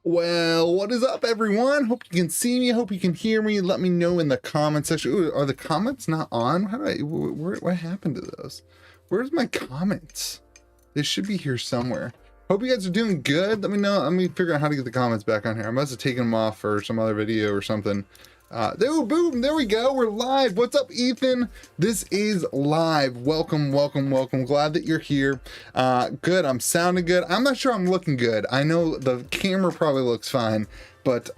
Well, what is up, everyone? Hope you can see me. Hope you can hear me. Let me know in the comment section. Ooh, are the comments not on? How do what happened to those? Where's my comments? They should be here somewhere. Hope you guys are doing good. Let me know. Let me figure out how to get the comments back on here. I must have taken them off for some other video or something. Boom, there we go. We're live. What's up, Ethan? This is live. Welcome. Glad that you're here. Good. I'm sounding good. I'm not sure I'm looking good. I know the camera probably looks fine, but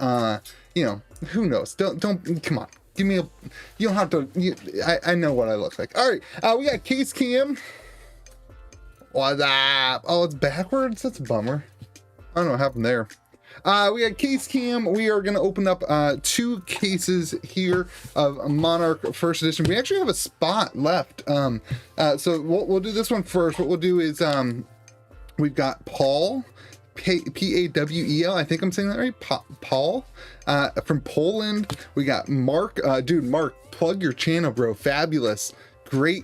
you know, who knows? Don't come on. Give me a, you don't have to, I know what I look like. All right. We got Case Cam. What's up? Oh, it's backwards. That's a bummer. I don't know what happened there. We got Case Cam. We are going to open up 2 cases here of Monarch First Edition. We actually have a spot left. So we'll do this one first. What we'll do is we've got Paul, P-A-W-E-L. I think I'm saying that right. Paul from Poland. We got Mark. Dude, Mark, plug your channel, bro. Fabulous. Great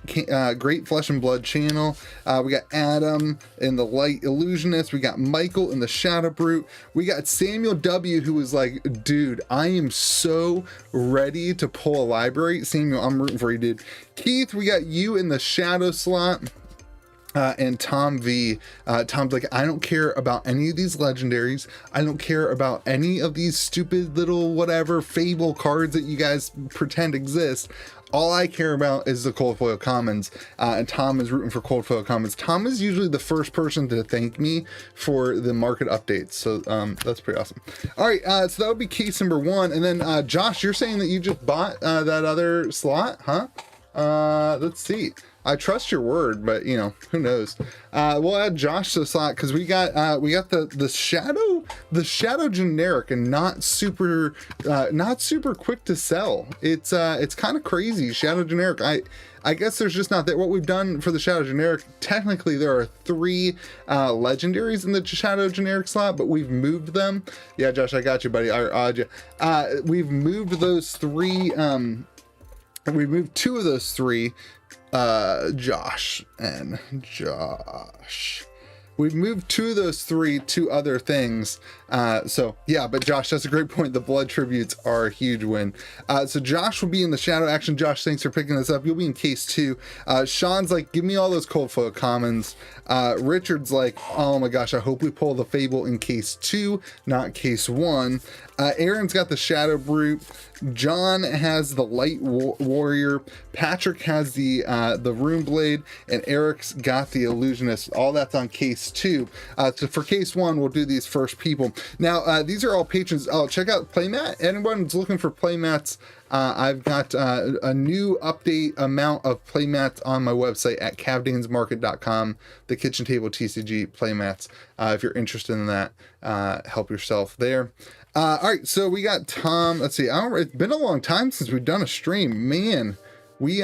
Flesh and Blood channel. We got Adam in the Light Illusionist. We got Michael in the Shadow Brute. We got Samuel W, who was like, dude, I am so ready to pull a library. Samuel, I'm rooting for you, dude. Keith, we got you in the Shadow slot. And Tom V, Tom's like, I don't care about any of these legendaries. I don't care about any of these stupid little whatever fable cards that you guys pretend exist. All I care about is the cold foil commons, and Tom is rooting for cold foil commons. Tom is usually the first person to thank me for the market updates, so that's pretty awesome. All right, so that would be case number 1, and then Josh, you're saying that you just bought that other slot, huh? Let's see. I trust your word, but you know, who knows? We'll add Josh to the slot because we got the shadow generic and not super quick to sell. It's kind of crazy. Shadow generic. I guess there's just not that. What we've done for the shadow generic, technically there are 3 legendaries in the shadow generic slot, but we've moved them. Yeah, Josh, I got you, buddy. We've moved those 3. We moved 2 of those 3. Josh and Josh. We've moved 2 of those 3 to other things. So yeah, but Josh, that's a great point. The blood tributes are a huge win. So Josh will be in the shadow action. Josh, thanks for picking this up. You'll be in case 2. Sean's like, give me all those cold foil commons. Richard's like, oh my gosh, I hope we pull the Fable in case 2, not case 1. Aaron's got the Shadow Brute. John has the Light Warrior. Patrick has the Rune Blade, and Eric's got the Illusionist. All that's on case 2. So for case 1, we'll do these first people. Now, these are all patrons. Oh, check out Playmat. Anyone's looking for playmats, I've got a new update amount of playmats on my website at cavdansmarket.com, the KitchenTableTCG playmats. If you're interested in that, help yourself there. All right, so we got Tom. Let's see. It's been a long time since we've done a stream, man. We've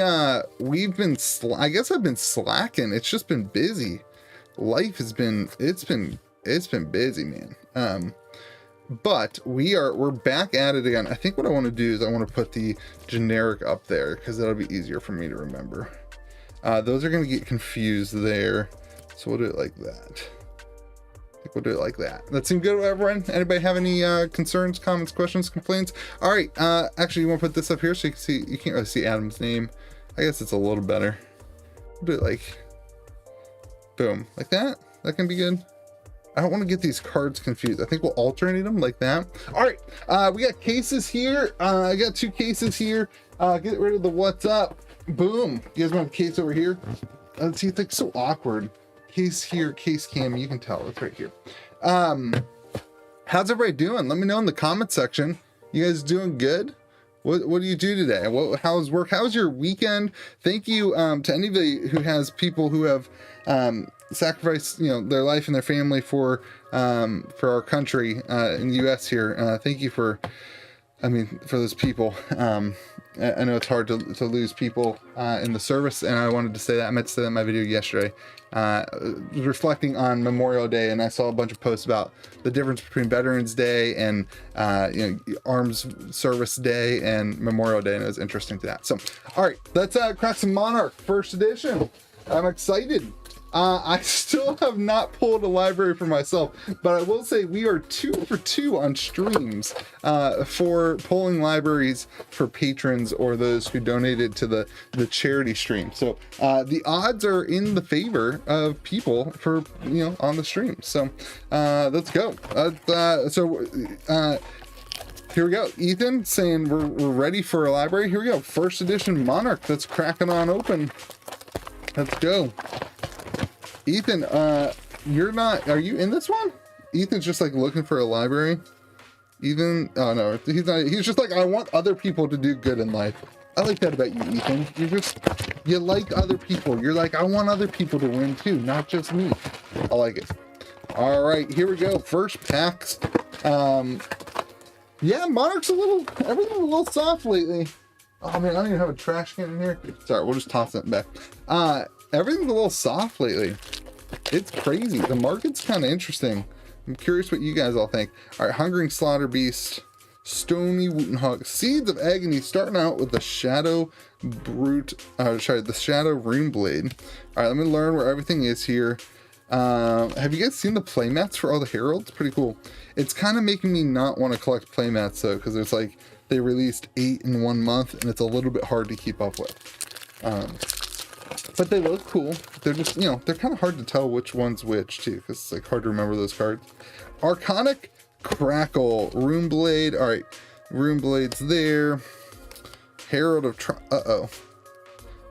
been I guess I've been slacking. It's just been busy. Life has been it's been busy, man. But we're back at it again. I think what I want to do is I want to put the generic up there because that'll be easier for me to remember. Those are going to get confused there, so we'll do it like that. I think we'll do it like that. That seem good to everyone? Anybody have any concerns, comments, questions, complaints? All right, actually, you want to put this up here so you can see. You can't really see Adam's name. I guess it's a little better. We'll do it like, boom, like that. That can be good. I don't want to get these cards confused. I think we'll alternate them like that. All right, we got cases here. I got 2 cases here. Get rid of the what's up. Boom. You guys want a case over here? Let's see, it's so awkward. Case here, case cam. You can tell it's right here. How's everybody doing? Let me know in the comment section. You guys doing good? What do you do today? How's work? How's your weekend? Thank you to anybody who has people who have sacrificed, you know, their life and their family for our country in the U.S. here. Thank you for those people. I know it's hard to lose people in the service, and I wanted to say that. I meant to say that in my video yesterday. Reflecting on Memorial Day, and I saw a bunch of posts about the difference between Veterans Day and Arms Service Day and Memorial Day, and it was interesting to that. So, all right, let's crack some Monarch First Edition. I'm excited. I still have not pulled a library for myself, but I will say we are 2 for 2 on streams for pulling libraries for patrons or those who donated to the charity stream. So the odds are in the favor of people for, you know, on the stream. So let's go. Here we go. Ethan saying we're ready for a library. Here we go. First edition Monarch that's cracking on open. Let's go. Ethan, you're not, are you in this one? Ethan's just like looking for a library. Ethan, oh no, he's not, he's just like, I want other people to do good in life. I like that about you, Ethan. You like other people. You're like, I want other people to win too, not just me. I like it. All right, here we go. First packs. Yeah, Monarch's everything's a little soft lately. Oh man, I don't even have a trash can in here. Sorry, we'll just toss it back. Everything's a little soft lately. It's crazy. The market's kind of interesting. I'm curious what you guys all think. All right, Hungering Slaughter Beast, Stony Wootenhog, Seeds of Agony, starting out with the Shadow Brute, the Shadow Rune Blade. All right, let me learn where everything is here. Have you guys seen the playmats for all the heralds? Pretty cool. It's kind of making me not want to collect playmats though, because there's like, they released 8 in 1 month and it's a little bit hard to keep up with. But they look cool. They're just, you know, they're kind of hard to tell which one's which too, because it's like hard to remember those cards. Arcanic Crackle, Rune Blade. All right, Rune Blade's there. Herald of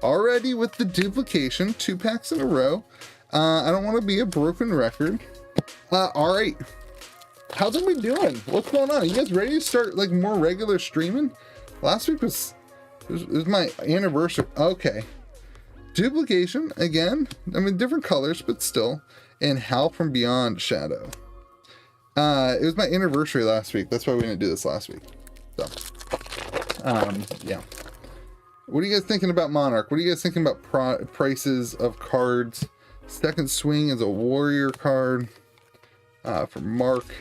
already with the duplication, 2 packs in a row. I don't want to be a broken record. All right, how's it we doing? What's going on? Are you guys ready to start like more regular streaming? Last week was my anniversary. Okay. Duplication again. I mean, different colors, but still. And Howl from Beyond Shadow. It was my anniversary last week. That's why we didn't do this last week. So, yeah. What are you guys thinking about Monarch? What are you guys thinking about prices of cards? Second Swing is a warrior card for Mark.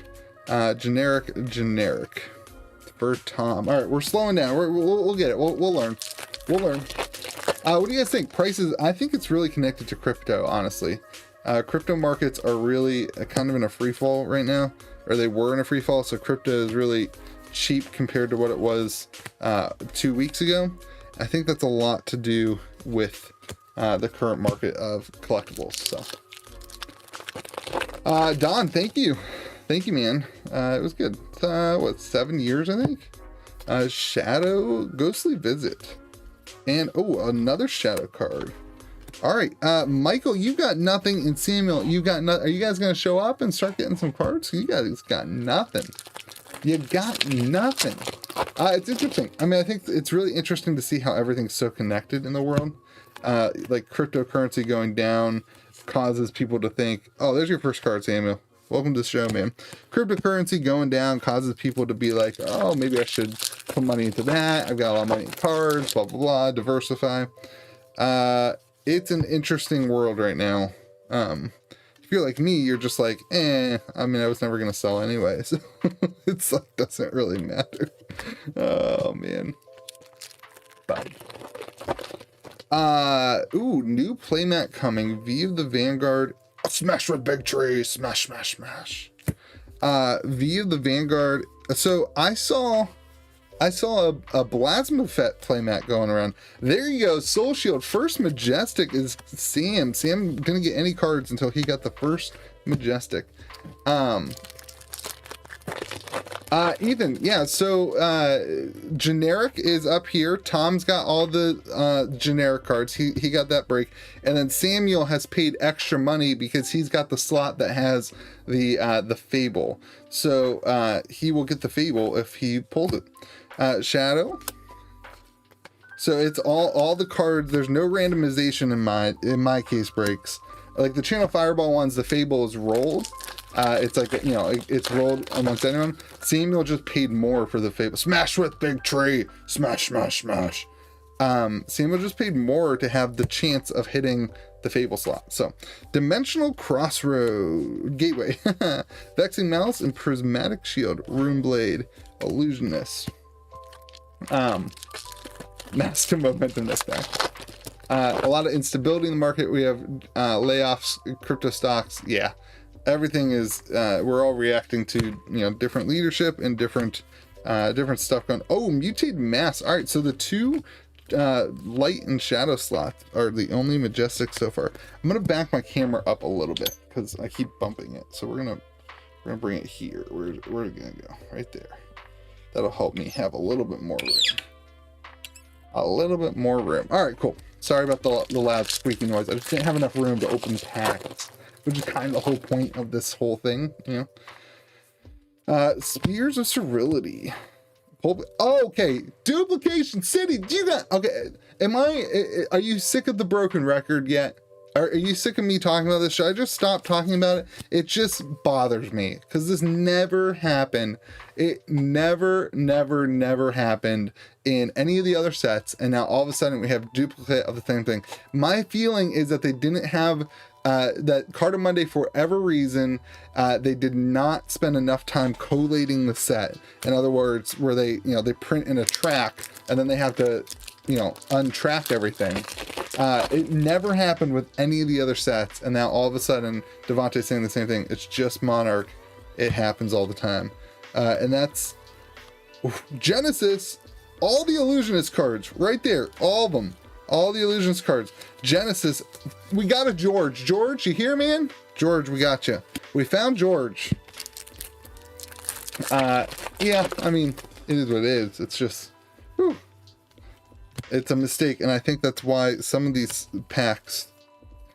Generic. For Tom. All right, we're slowing down. We'll get it. We'll learn. What do you guys think? Prices, I think it's really connected to crypto, honestly. Crypto markets are really kind of in a free fall right now, or they were in a free fall, so crypto is really cheap compared to what it was 2 weeks ago. I think that's a lot to do with the current market of collectibles. So, Don, thank you, man. It was good. What, 7 years, I think? Shadow Ghostly Visit. And another shadow card. All right, Michael, you got nothing, and Samuel, you got nothing. Are you guys gonna show up and start getting some cards? You guys got nothing. You got nothing. It's interesting. I mean, I think it's really interesting to see how everything's so connected in the world. Like cryptocurrency going down causes people to think, oh, there's your first card, Samuel. Welcome to the show, man. Cryptocurrency going down causes people to be like, oh, maybe I should put money into that. I've got a lot of money in cards, blah, blah, blah, diversify. It's an interesting world right now. If you're like me, you're just like, I mean, I was never going to sell anyway. So it's like, doesn't really matter. Oh, man. But, new playmat coming. V of the Vanguard. Smash with big tree. Smash. V of the Vanguard. So I saw a Blasmafet playmat going around. There you go. Soul Shield. First Majestic is Sam. Sam didn't get any cards until he got the first Majestic. Ethan, yeah, so generic is up here. Tom's got all the generic cards. He got that break. And then Samuel has paid extra money because he's got the slot that has the Fable. So he will get the Fable if he pulled it. Shadow. So it's all the cards. There's no randomization in my case breaks. Like the Channel Fireball ones, the Fable is rolled. It's like, you know, it's rolled amongst anyone. Samuel just paid more for the Fable. Smash with big tree. Smash. Samuel just paid more to have the chance of hitting the Fable slot. So, Dimensional Crossroad Gateway. Vexing Mouse and Prismatic Shield. Rune Blade. Illusionist. Master Momentum next back. A lot of instability in the market. We have layoffs, crypto stocks. Yeah, everything is. We're all reacting to different leadership and different stuff going. Oh, mutated mass. All right, so the two light and shadow slots are the only majestic so far. I'm gonna back my camera up a little bit because I keep bumping it. So we're gonna bring it here. Where's it gonna go? Right there. That'll help me have a little bit more room. A little bit more room. All right, cool. Sorry about the loud squeaky noise. I just didn't have enough room to open packs, which is kind of the whole point of this whole thing, Spears of Sterility. Oh, okay. Duplication City. Do you got... Okay. Are you sick of the broken record yet? Are you sick of me talking about this? Should I just stop talking about it? It just bothers me because this never happened. It never happened in any of the other sets. And now all of a sudden we have duplicate of the same thing. My feeling is that they didn't have that Card of Monday for whatever reason. They did not spend enough time collating the set. In other words, where they print in a track and then they have to untrack everything. It never happened with any of the other sets, and now all of a sudden Devontae's saying the same thing. It's just Monarch. It happens all the time. And that's Genesis. All the illusionist cards right there, all of them, all the illusionist cards. Genesis, we got a George. George, you hear, man? George, we got you. We found George. Yeah, I mean, it is what it is. It's just, whew. It's a mistake, and I think that's why some of these packs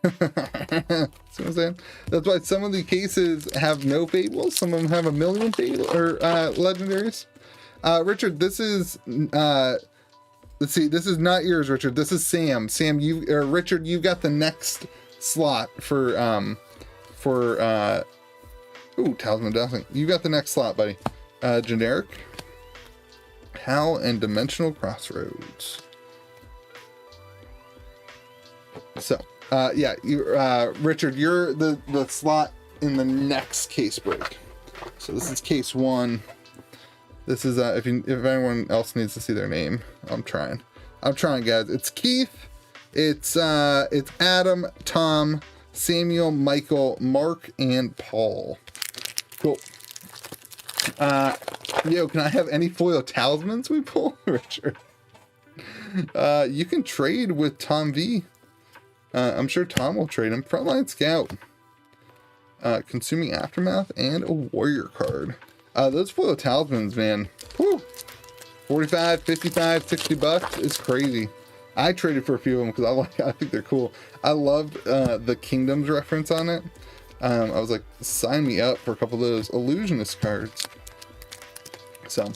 see what I'm saying? That's why some of the cases have no fables, some of them have 1 million fables or legendaries. Richard, this is let's see, this is not yours, Richard. This is Sam. Sam, Richard, you've got the next slot for Talisman Dazzling. You got the next slot, buddy. Generic Hal and Dimensional Crossroads. So, yeah, Richard, you're the slot in the next case break. So this is case 1. This is if anyone else needs to see their name, I'm trying, guys. It's Keith, it's Adam, Tom, Samuel, Michael, Mark, and Paul. Cool. Yo, can I have any foil talismans we pull, Richard? You can trade with Tom V. I'm sure Tom will trade him. Frontline Scout, Consuming Aftermath, and a Warrior card. Those foil talismans, man. Whew. 45, 55, 60 bucks is crazy. I traded for a few of them because I think they're cool. I love the Kingdoms reference on it. I was like, sign me up for a couple of those illusionist cards. So,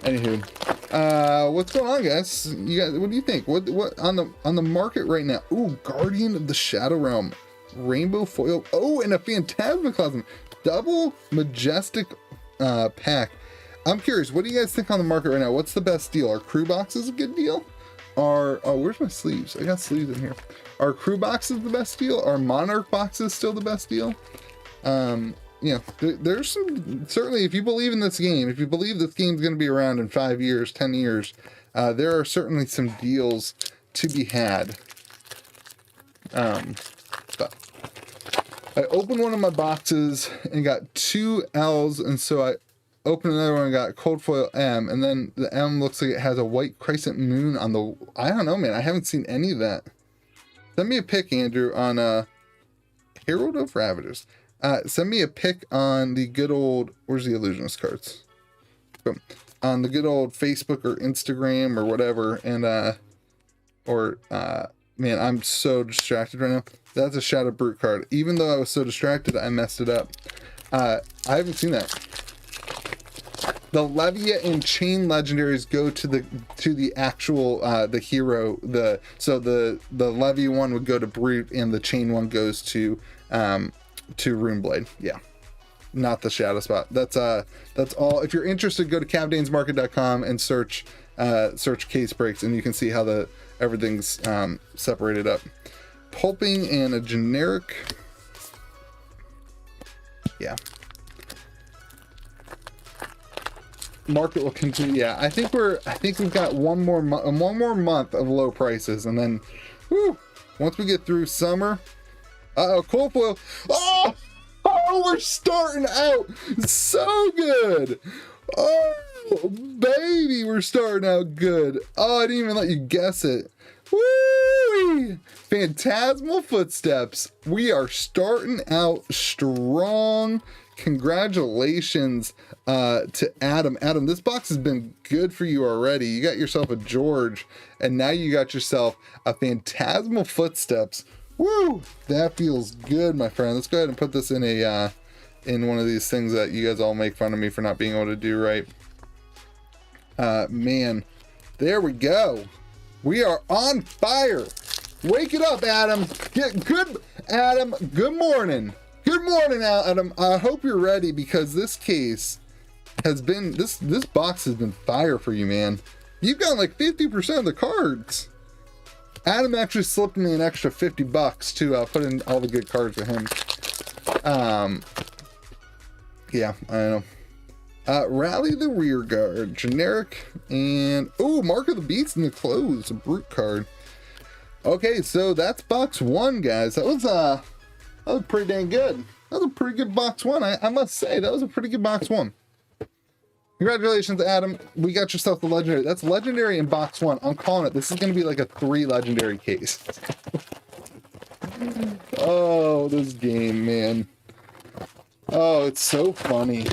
anywho, what's going on, guys? You guys, what do you think? What on the market right now? Ooh, Guardian of the Shadow Realm, rainbow foil. Oh, and a Phantasmaclasm double majestic pack. I'm curious, what do you guys think on the market right now? What's the best deal? Are crew boxes a good deal? Oh, where's my sleeves? I got sleeves in here. Are crew boxes the best deal? Are Monarch boxes still the best deal? There's some, certainly, if you believe in this game, if you believe this game's going to be around in 5 years, 10 years, there are certainly some deals to be had. But I opened one of my boxes and got 2 L's, and so I opened another one and got cold foil M, and then the M looks like it has a white crescent moon on the... I don't know, man. I haven't seen any of that. Send me a pic, Andrew, on Herald of Ravagers. Send me a pic on the good old... Where's the illusionist cards? Boom. On the good old Facebook or Instagram or whatever, and man, I'm so distracted right now. That's a Shadow Brute card. Even though I was so distracted, I messed it up. I haven't seen that. The Levia and Chain legendaries go to the actual the hero. So the Levia one would go to Brute, and the Chain one goes to Runeblade. Yeah, not the Shadow Spot. That's all. If you're interested, go to cavdainsmarket.com and search case breaks, and you can see how everything's separated up. Pulping and a generic. Yeah. market will continue. Yeah, I think we've got one more month of low prices, and then, whew, once we get through summer, cold foil. Oh, we're starting out so good. Oh, baby, we're starting out good. Oh, I didn't even let you guess it. Woo! Phantasmal Footsteps. We are starting out strong. Congratulations to Adam. Adam, this box has been good for you already. You got yourself a George, and now you got yourself a Phantasmal Footsteps. Woo! That feels good, my friend. Let's go ahead and put this in a in one of these things that you guys all make fun of me for not being able to do right. Man, there we go. We are on fire. Wake it up, Adam. Get good, Adam. Good morning. Good morning, Adam. I hope you're ready, because this case has been this box has been fire for you, man. You've got like 50% of the cards. Adam actually slipped me an extra $50 to put in all the good cards for him. Yeah, I know. Rally the Rear Guard, generic, and Mark of the Beast in the close, a brute card. Okay, so that's box one, guys. That was pretty dang good. That was a pretty good box one. I must say, that was a pretty good box one. Congratulations, Adam. We got yourself the legendary. That's legendary in box one. I'm calling it. This is going to be like a 3 legendary case. Oh, this game, man. Oh, it's so funny.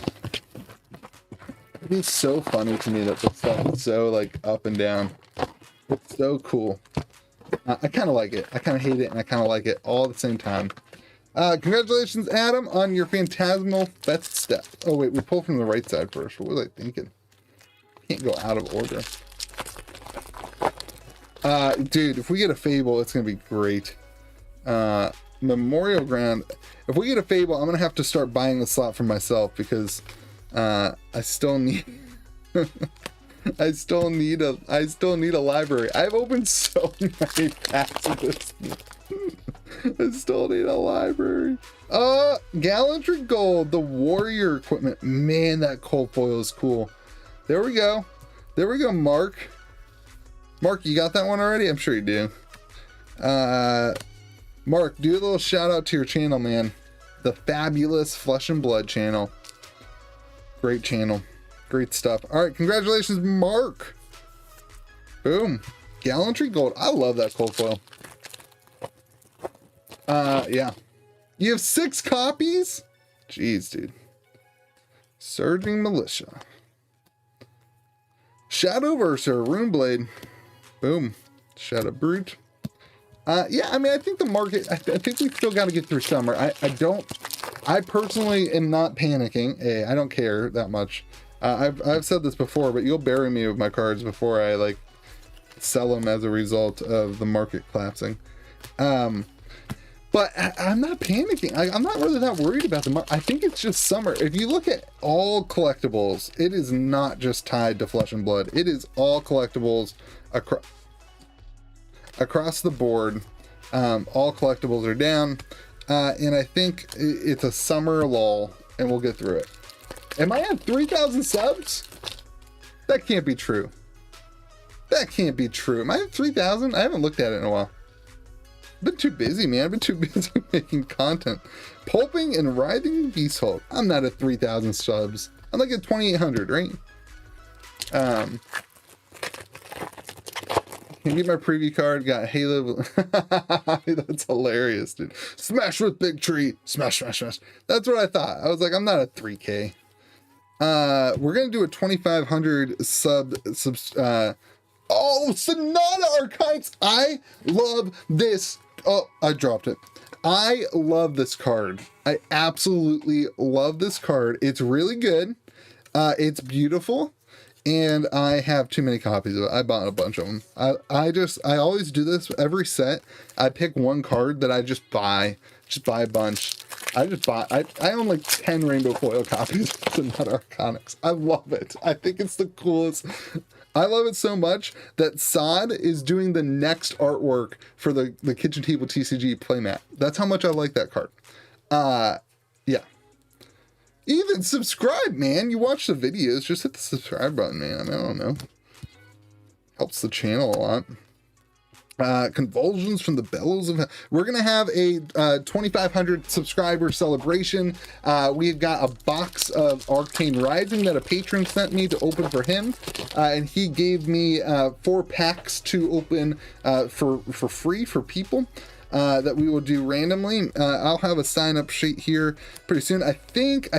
It's so funny to me that this stuff is so like up and down. It's so cool. I kind of like it. I kind of hate it, and I kind of like it all at the same time. Congratulations, Adam, on your Phantasmal Footstep. Oh, wait, we pull from the right side first. What was I thinking? Can't go out of order. Dude, if we get a Fable, it's going to be great. Memorial Ground. If we get a Fable, I'm going to have to start buying the slot for myself, because I still need... I still need a library. I've opened so many packs of this. I still need a library. Gallantry Gold, the warrior equipment. Man, that cold foil is cool. There we go. There we go, Mark. Mark, you got that one already? I'm sure you do. Mark, do a little shout out to your channel, man. The fabulous Flesh and Blood channel. Great channel. Great stuff. All right, congratulations, Mark. Boom. Gallantry Gold. I love that cold foil. Yeah. You have 6 copies? Jeez, dude. Surging Militia. Shadowverser, Runeblade. Boom. Shadow Brute. Yeah, I mean, I think the market, I think we still got to get through summer. I personally am not panicking. I don't care that much. I've said this before, but you'll bury me with my cards before I like sell them as a result of the market collapsing. But I'm not panicking. I'm not really that worried about the market. I think it's just summer. If you look at all collectibles, it is not just tied to Flesh and Blood. It is all collectibles across the board. All collectibles are down. And I think it's a summer lull, and we'll get through it. Am I at 3,000 subs? That can't be true. That can't be true. Am I at 3,000? I haven't looked at it in a while. I've been too busy, man. I've been too busy making content. Pulping and Writhing Beast Hulk. I'm not at 3,000 subs. I'm like at 2,800, right? Can you get my preview card? Got Halo. That's hilarious, dude. Smash with Big Tree. Smash, smash, smash. That's what I thought. I was like, I'm not at 3K. We're gonna do a 2,500 oh, Sonata Archives. I love this. Oh, I dropped it. I love this card. I absolutely love this card. It's really good. It's beautiful. And I have too many copies of it. I bought a bunch of them. I always do this every set. I pick one card that I just buy a bunch. I own like 10 rainbow foil copies of Sonata Arconics. I love it. I think it's the coolest. I love it so much that Sod is doing the next artwork for the Kitchen Table TCG playmat. That's how much I like that card. Yeah. Ethan, subscribe, man. You watch the videos. Just hit the subscribe button, man. I mean, I don't know. Helps the channel a lot. Convulsions from the bellows of hell. We're gonna have a 2,500 subscriber celebration. We've got a box of Arcane Rising that a patron sent me to open for him, and he gave me 4 packs to open for free for people. That we will do randomly. I'll have a sign up sheet here pretty soon. I think,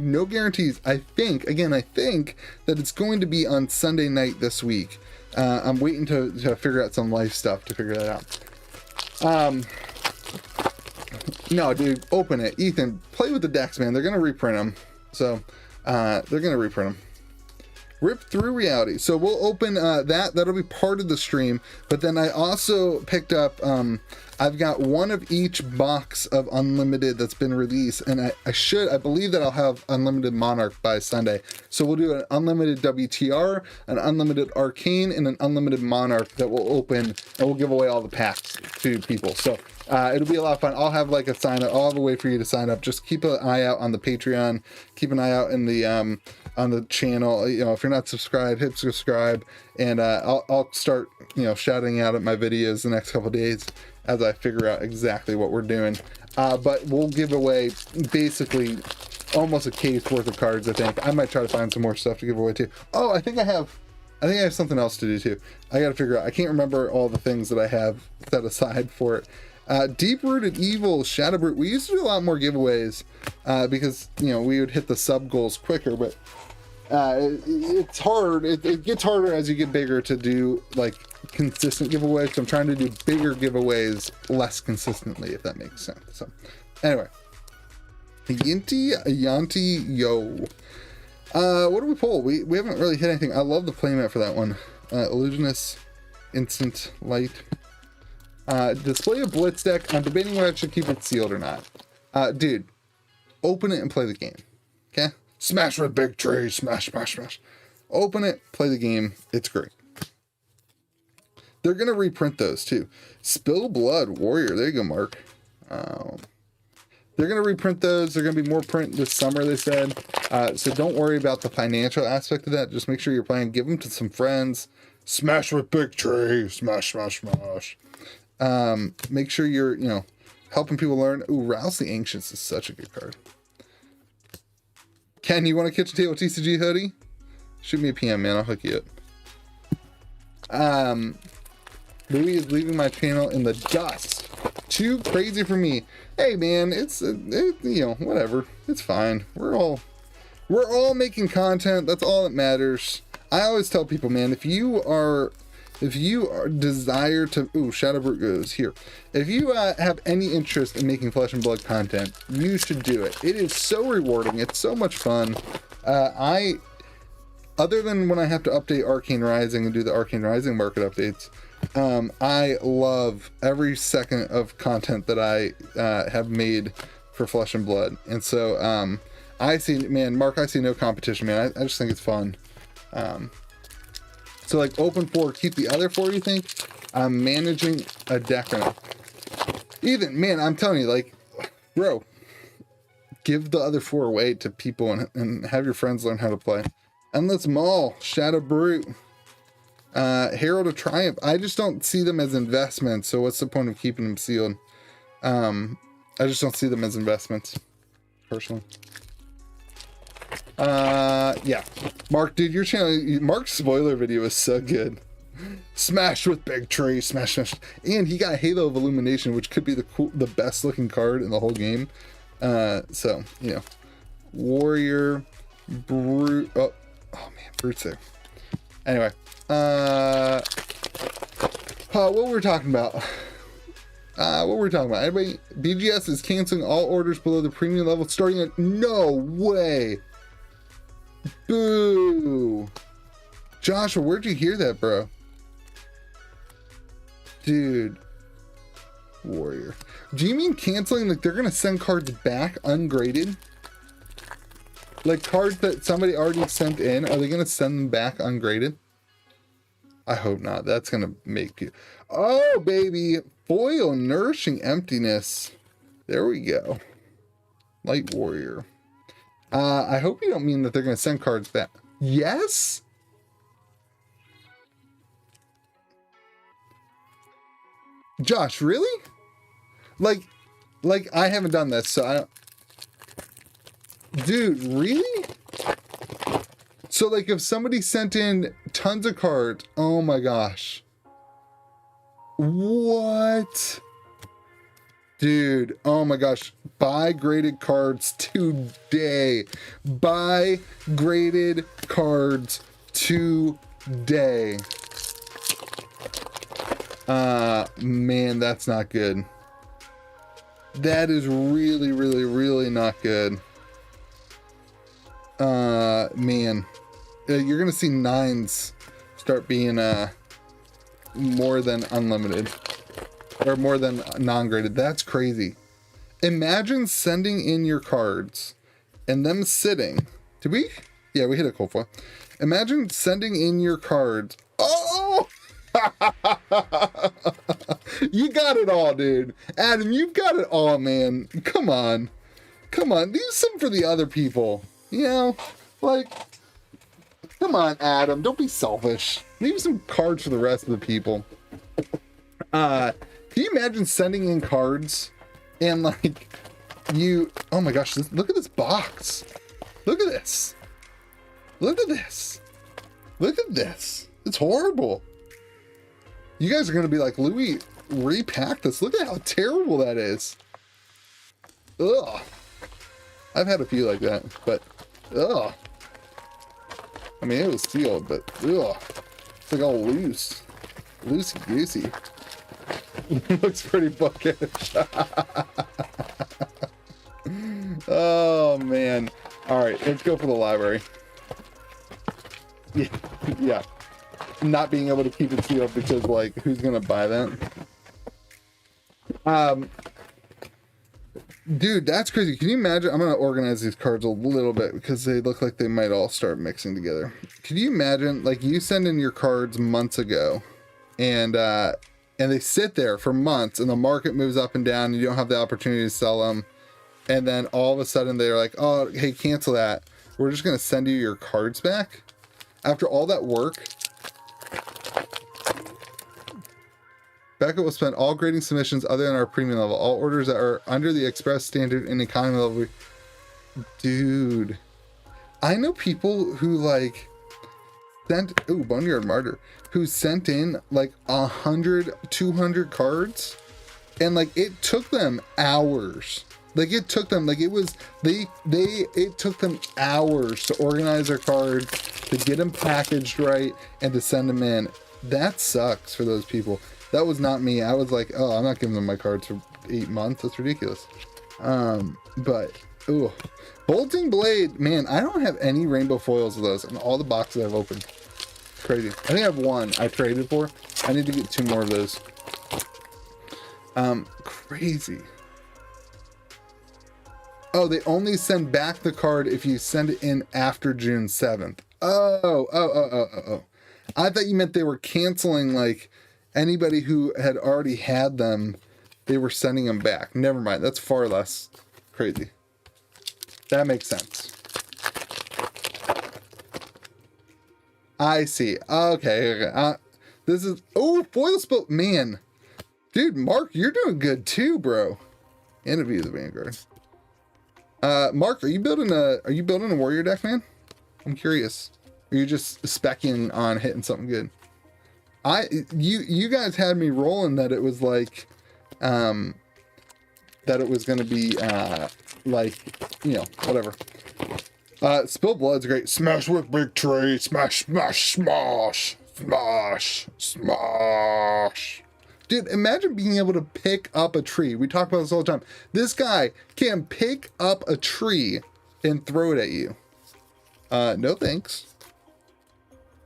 no guarantees. I think that it's going to be on Sunday night this week. I'm waiting to figure out some life stuff to figure that out. No, dude, open it. Ethan, play with the decks, man. They're going to reprint them. So, they're going to reprint them. Rip Through Reality. So we'll open that'll be part of the stream. But then I also picked up, I've got one of each box of Unlimited that's been released, and I believe that I'll have Unlimited Monarch by Sunday. So we'll do an Unlimited WTR, an Unlimited Arcane, and an Unlimited Monarch that we'll open, and we'll give away all the packs to people. So it'll be a lot of fun. I'll have like a sign up. I'll have a way for you to sign up. Just keep an eye out on the Patreon. Keep an eye out in the on the channel. You know, if you're not subscribed, hit subscribe, and I'll start, you know, shouting out at my videos the next couple days as I figure out exactly what we're doing. But we'll give away basically almost a case worth of cards. I think I might try to find some more stuff to give away too. Oh, I think I have something else to do too. I got to figure out. I can't remember all the things that I have set aside for it. Deep Rooted Evil, Shadow Brute. We used to do a lot more giveaways because, you know, we would hit the sub goals quicker, but it's hard. It gets harder as you get bigger to do like consistent giveaways. So I'm trying to do bigger giveaways less consistently, if that makes sense. So anyway, Yanti Yo. What do we pull? We haven't really hit anything. I love the playmat for that one. Illusionist, Instant Light. Display a Blitz deck. I'm debating whether I should keep it sealed or not. Dude, open it and play the game. Okay? Smash with big tree. Smash, smash, smash. Open it, play the game. It's great. They're going to reprint those too. Spill Blood Warrior. There you go, Mark. They're going to reprint those. They're going to be more print this summer, they said. So don't worry about the financial aspect of that. Just make sure you're playing. Give them to some friends. Smash with big tree. Smash, smash, smash. Make sure you're, you know, helping people learn. Ooh, Rouse the Ancients is such a good card. Ken, you want a Kitchen Table TCG hoodie? Shoot me a PM, man. I'll hook you up. Louis is leaving my channel in the dust. Too crazy for me. Hey, man, it's you know, whatever. It's fine. We're all making content. That's all that matters. I always tell people, man, if you desire to, ooh, Shadowbrook goes here. If you have any interest in making Flesh and Blood content, you should do it. It is so rewarding. It's so much fun. Other than when I have to update Arcane Rising and do the Arcane Rising market updates, I love every second of content that I have made for Flesh and Blood. And so I see, man, Mark, I see no competition, man. I just think it's fun. So like open 4, keep the other 4, you think? I'm managing a deck now. Ethan, man, I'm telling you, like, bro, give the other 4 away to people and have your friends learn how to play. Endless Maul, Shadow Brute, Herald of Triumph. I just don't see them as investments, so what's the point of keeping them sealed? I just don't see them as investments, personally. Yeah. Mark, dude, your channel, Mark's spoiler video is so good. Smash with big tree, smash, smash. And he got Halo of Illumination, which could be the best looking card in the whole game. So, you know. Warrior, Brute, oh man, Brute's there. Anyway, what were we talking about? Anybody? BGS is canceling all orders below the premium level starting at, no way. Boo. Joshua, where'd you hear that, bro? Dude. Warrior. Do you mean canceling, like they're gonna send cards back ungraded? Like cards that somebody already sent in, are they gonna send them back ungraded? I hope not. That's gonna make you. Oh, baby. Foil Nourishing Emptiness. There we go. Light Warrior. I hope you don't mean that they're going to send cards back. Yes? Josh, really? Like I haven't done this, so I don't... Dude, really? So, like, if somebody sent in tons of cards, oh my gosh. What? Dude, oh my gosh. Buy graded cards today. Buy graded cards today. Man, that's not good. That is really, really, really not good. Man. You're gonna see 9s start being, more than unlimited. Or more than non-graded. That's crazy. Imagine sending in your cards and them sitting. Did we? Yeah, we hit a cold foil. Imagine sending in your cards. Oh! You got it all, dude. Adam, you've got it all, man. Come on. Come on. Leave some for the other people. You know? Like, come on, Adam. Don't be selfish. Leave some cards for the rest of the people. Can you imagine sending in cards and like you, oh my gosh, look at this box. Look at this. Look at this. Look at this. It's horrible. You guys are going to be like, Louis, repack this. Look at how terrible that is. Ugh. I've had a few like that, but ugh. I mean, it was sealed, but ugh. It's like all loose. Loosey-goosey. Looks pretty bookish. Oh man. Alright, let's go for the library. Yeah. Not being able to keep it sealed because, like, who's gonna buy that? Dude, that's crazy. Can you imagine? I'm gonna organize these cards a little bit because they look like they might all start mixing together. Can you imagine, like, you send in your cards months ago and they sit there for months and the market moves up and down and you don't have the opportunity to sell them, and then all of a sudden they're like, oh, hey, cancel that, we're just going to send you your cards back after all that work. Becca will spend all grading submissions other than our premium level. All orders that are under the express standard and economy level. Dude, I know people who like sent, ooh, Boneyard Martyr, who sent in like 100, 200 cards, and like it took them hours. Like it took them, like it was, it took them hours to organize their cards, to get them packaged right, and to send them in. That sucks for those people. That was not me. I was like, oh, I'm not giving them my cards for 8 months. That's ridiculous. But, ooh. Bolting Blade, man, I don't have any rainbow foils of those in all the boxes I've opened. Crazy. I think I have one I traded for. I need to get 2 more of those. Crazy. Oh, they only send back the card if you send it in after June 7th. Oh. I thought you meant they were canceling, like, anybody who had already had them, they were sending them back. Never mind. That's far less crazy. That makes sense. I see. Okay. This is, oh, foil spill, man. Dude, Mark, you're doing good too, bro. And a View of the Vanguard. Mark, are you building a warrior deck, man? I'm curious. Or are you just specking on hitting something good? You guys had me rolling that it was like, that it was going to be, like, you know, whatever. Spill Blood's great. Smash with victory. Smash, smash, smash, smash, smash. Dude, imagine being able to pick up a tree. We talk about this all the time. This guy can pick up a tree and throw it at you. No thanks.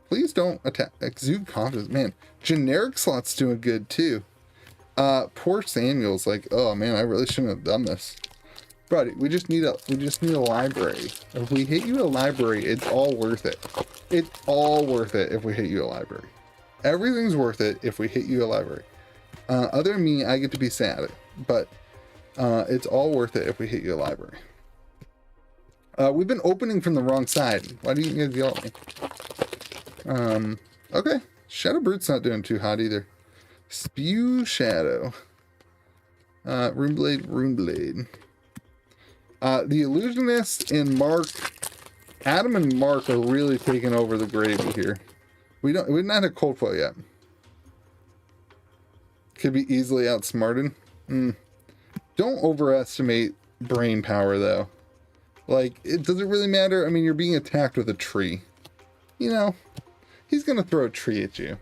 Please don't attack. Exude confidence. Man, generic slot's doing good too. Poor Samuel's like, oh man, I really shouldn't have done this. Buddy, we just need a library. If we hit you a library, it's all worth it. It's all worth it if we hit you a library. Everything's worth it if we hit you a library. Other than me, I get to be sad, but it's all worth it if we hit you a library. We've been opening from the wrong side. Why do you guys yell at me? Okay. Shadow Brute's not doing too hot either. Spew Shadow. Runeblade. The Illusionist and Mark, Adam and Mark are really taking over the gravy here. We've not had cold flow yet. Could be easily outsmarted. Don't overestimate brain power though. Like, does it really matter? I mean, you're being attacked with a tree. You know, he's gonna throw a tree at you.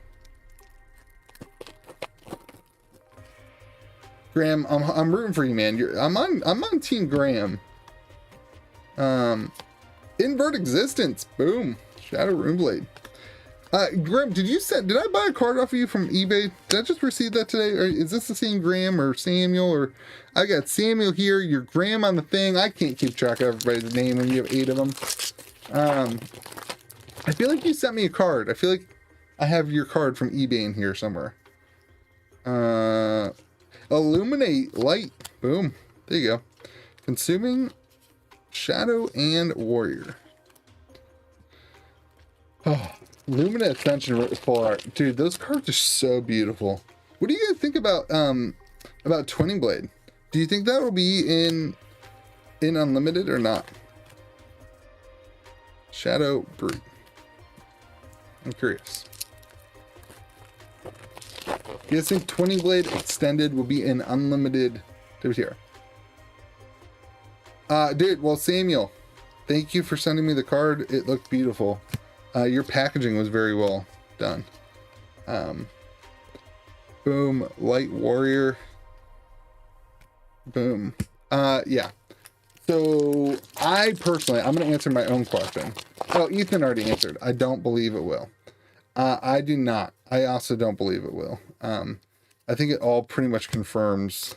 Graham, I'm rooting for you, man. I'm on Team Graham. Invert Existence. Boom. Shadow Runeblade. Graham, did I buy a card off of you from eBay? Did I just receive that today? Or is this the same Graham or Samuel? Or I got Samuel here, your Graham on the thing. I can't keep track of everybody's name when you have 8 of them. I feel like you sent me a card. I feel like I have your card from eBay in here somewhere. Illuminate Light. Boom. There you go. Consuming Shadow and Warrior. Oh, Lumina Ascension full art. Dude, those cards are so beautiful. What do you guys think about Twinning Blade? Do you think that will be in Unlimited or not? Shadow Brute. I'm curious. You guys think Twinning Blade Extended will be in Unlimited WTR? Dude, well, Samuel, thank you for sending me the card. It looked beautiful. Your packaging was very well done. Boom, Light Warrior. Boom. Yeah. So I personally, I'm going to answer my own question. Oh, Ethan already answered. I don't believe it will. I do not. I also don't believe it will. I think it all pretty much confirms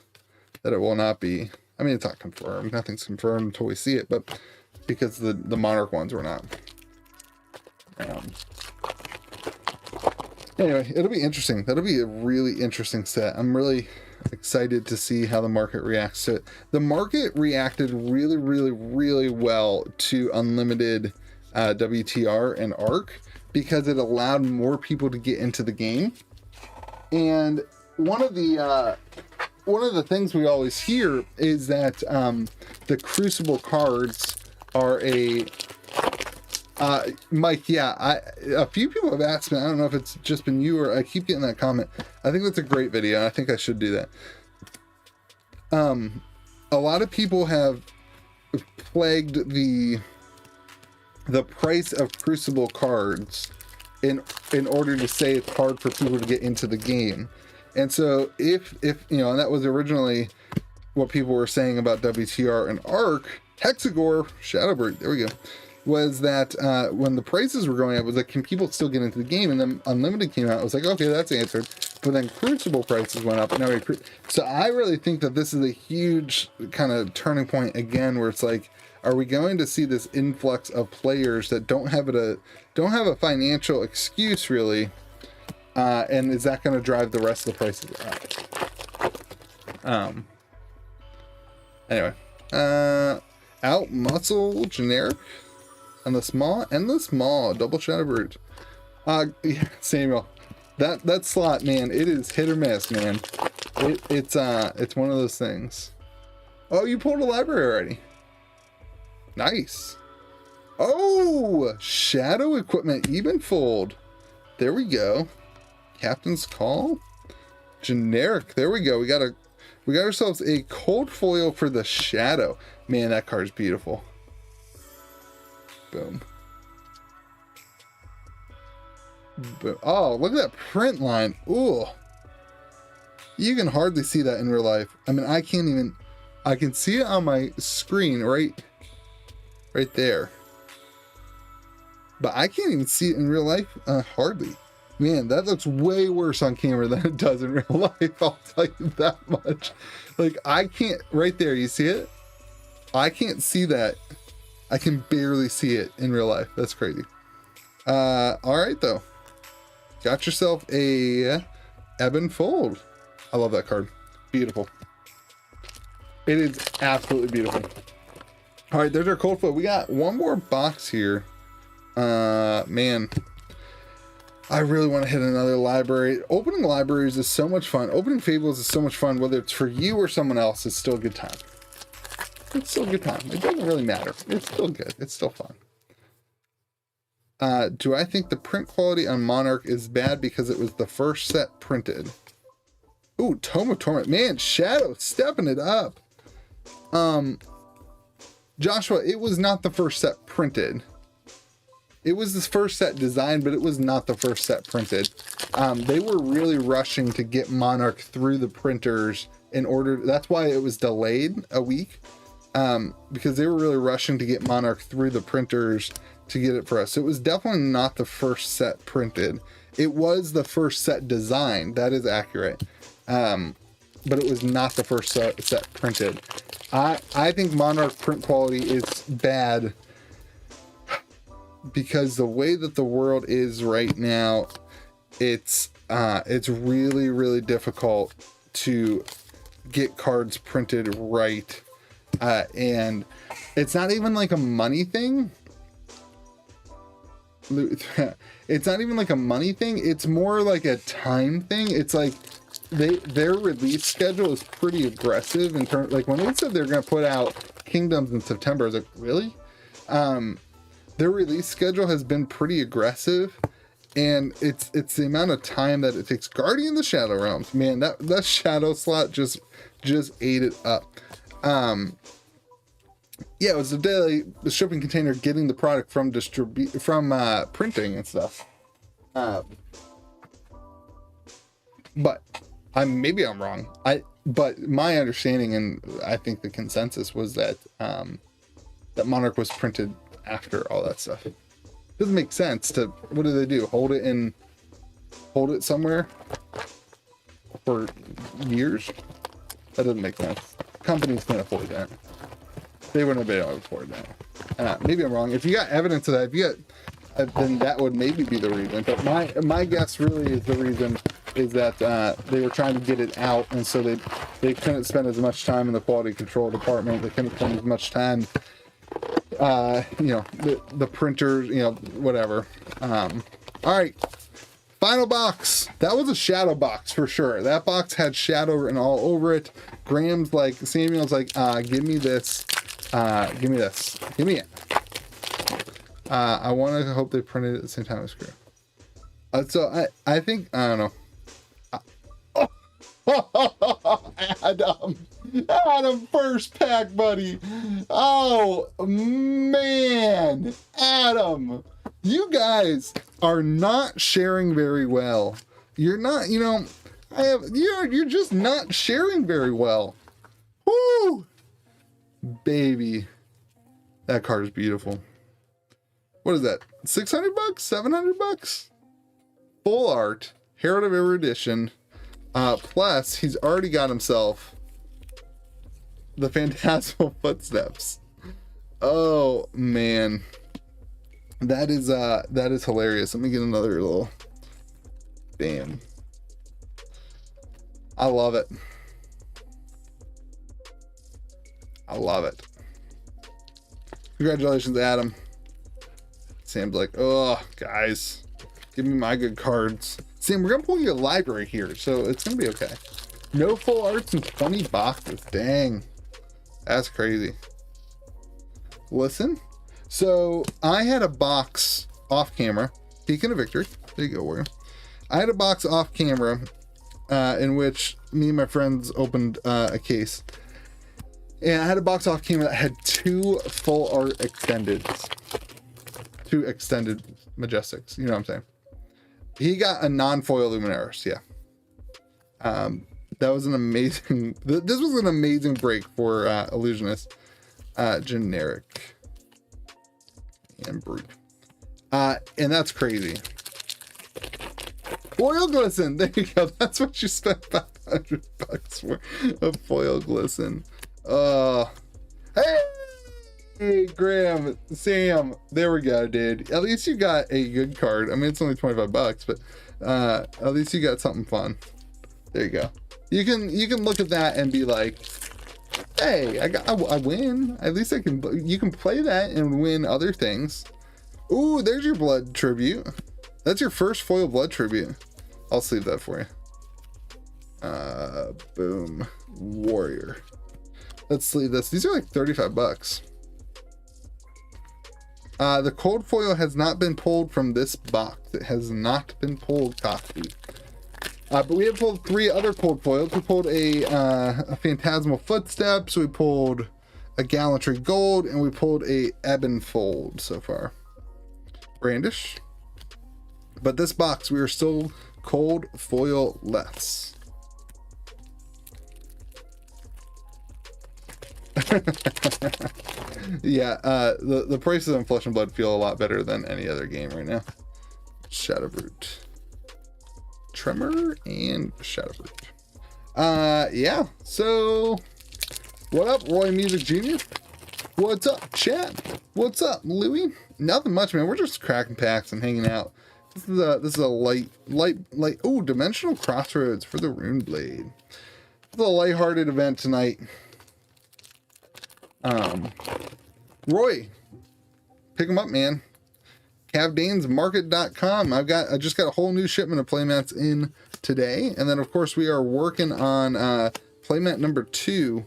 that it will not be. I mean, it's not confirmed. Nothing's confirmed until we see it, but because the Monarch ones were not. Anyway, it'll be interesting. That'll be a really interesting set. I'm really excited to see how the market reacts to it. The market reacted really, really, really well to Unlimited WTR and ARC because it allowed more people to get into the game. And one of the things we always hear is that the Crucible cards are a Mike, yeah, a few people have asked me, I don't know if it's just been you or I keep getting that comment. I think that's a great video. I think I should do that. A lot of people have plagued the price of Crucible cards in order to say it's hard for people to get into the game. And so if you know, and that was originally what people were saying about WTR and ARC, Hexagore, Shadowbird, there we go, was that when the prices were going up, it was like, can people still get into the game? And then Unlimited came out. I was like, okay, that's answered. But then Crucible prices went up. And now so I really think that this is a huge kind of turning point again, where it's like, are we going to see this influx of players that don't have a financial excuse really? And is that going to drive the rest of the prices up? Anyway, out muscle generic. And the small double shadow brute. Yeah, Samuel, that slot, man, it is hit or miss, man. It's one of those things. Oh, you pulled a library already. Nice. Oh, shadow equipment even fold. There we go. Captain's Call. Generic. There we go. We got ourselves a cold foil for the shadow. Man, that card's beautiful. Boom. Oh, look at that print line. Ooh. You can hardly see that in real life. I mean, I can see it on my screen right there. But I can't even see it in real life, hardly. Man, that looks way worse on camera than it does in real life, I'll tell you that much. Like, I can't, right there, you see it? I can't see that. I can barely see it in real life. That's crazy. All right, though. Got yourself a Ebon Fold. I love that card. Beautiful. It is absolutely beautiful. All right, there's our cold foot. We got one more box here. Man, I really want to hit another library. Opening libraries is so much fun. Opening Fables is so much fun, whether it's for you or someone else. It's still a good time. It's still a good time. It doesn't really matter. It's still good. It's still fun. Do I think the print quality on Monarch is bad because it was the first set printed? Ooh, Tome of Torment. Man, Shadow stepping it up. Joshua, it was not the first set printed. It was the first set designed, but it was not the first set printed. They were really rushing to get Monarch through the printers in order. That's why it was delayed a week, because they were really rushing to get Monarch through the printers to get it for us. So it was definitely not the first set printed. It was the first set designed. That is accurate. But it was not the first set printed. I think Monarch print quality is bad because the way that the world is right now, it's really, really difficult to get cards printed right. And it's not even like a money thing. It's not even like a money thing. It's more like a time thing. It's like their release schedule is pretty aggressive in terms, like when they said they're going to put out Kingdoms in September, I was like, really? Their release schedule has been pretty aggressive, and it's the amount of time that it takes. Guardian of the Shadow Realms, man, that shadow slot just ate it up. Yeah, it was the shipping container getting the product from printing and stuff. But maybe I'm wrong. But my understanding, and I think the consensus, was that that Monarch was printed after all that stuff. Doesn't make sense to, what do they do? Hold it somewhere for years? That doesn't make sense. Companies can't afford that. They wouldn't have been able to afford that. Maybe I'm wrong. If you got evidence of that, then that would maybe be the reason. But my guess really is the reason is that they were trying to get it out, and so they couldn't spend as much time in the quality control department. They couldn't spend as much time, the printers, whatever. All right, final box. That was a shadow box for sure. That box had shadow written all over it. Samuel's like, give me this. Give me this. Give me it. I want to hope they printed it at the same time as Screw. So I think, I don't know. Adam, first pack, buddy. Oh man, Adam, you guys are not sharing very well. You're not, you're just not sharing very well. Woo, baby, that card is beautiful. What is that? $600? $700? Full art, Herald of Erudition. Plus, he's already got himself the Phantasmal Footsteps. Oh man, that is hilarious. Let me get another little. Bam. I love it. I love it. Congratulations, Adam. Sam's like, oh, guys, give me my good cards. Sam, we're gonna pull you a library here, so it's gonna be okay. No full arts and 20 boxes. Dang, that's crazy. Listen, so I had a box off camera. Beacon of Victory. There you go, Warrior. I had a box off camera in which me and my friends opened a case, and I had a box off camera that had 2 full art extendeds, 2 extended Majestics. You know what I'm saying? He got a non-foil Luminaris, yeah. That was an amazing. This was an amazing break for Illusionist. Generic and brute, and that's crazy. Foil glisten. There you go. That's what you spent $500 for, a foil glisten. Hey, Graham, Sam, there we go, dude. At least you got a good card. I mean, it's only $25, but at least you got something fun. There you go. You can look at that and be like, Hey, I win. At least you can play that and win other things. Ooh, there's your blood tribute. That's your first foil blood tribute. I'll sleeve that for you. Boom. Warrior. Let's sleeve this. These are like 35 bucks. The cold foil has not been pulled from this box. It has not been pulled, Coffee. But we have pulled 3 other cold foils. We pulled a Phantasmal Footsteps. We pulled a Gallantry Gold, and we pulled a Ebon Fold so far. Brandish. But this box, we are still cold foil less. Yeah, the prices on Flesh and Blood feel a lot better than any other game right now. Shadowbrute, Tremor, and Shadowbrute. Yeah, so what up, Roy Music Jr.? What's up, chat? What's up, Louie? Nothing much, man. We're just cracking packs and hanging out. This is a light. Oh, Dimensional Crossroads for the Rune Blade. It's a lighthearted event tonight. Roy, pick them up, man. CavDanesMarket.com. I just got a whole new shipment of playmats in today, and then of course we are working on playmat number 2,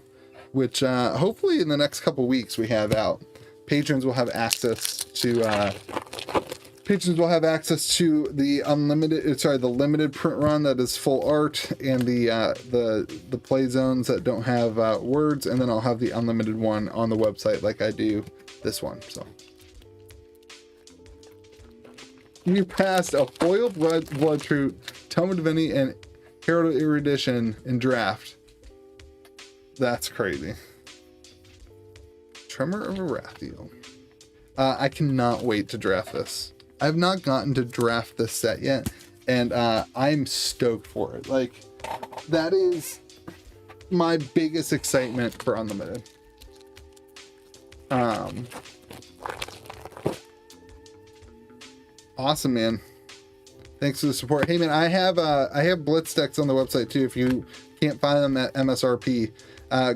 which hopefully in the next couple weeks we have out. Patrons will have access to the the limited print run that is full art, and the play zones that don't have words, and then I'll have the unlimited one on the website like I do this one. So you passed a foil blood troop, Tome of Divinity, and Herald of Erudition in draft. That's crazy. Tremor of Arathiel. I cannot wait to draft this. I have not gotten to draft this set yet, and I'm stoked for it. Like, that is my biggest excitement for Unlimited. Awesome, man. Thanks for the support. Hey, man, I have Blitz decks on the website too. If you can't find them at MSRP,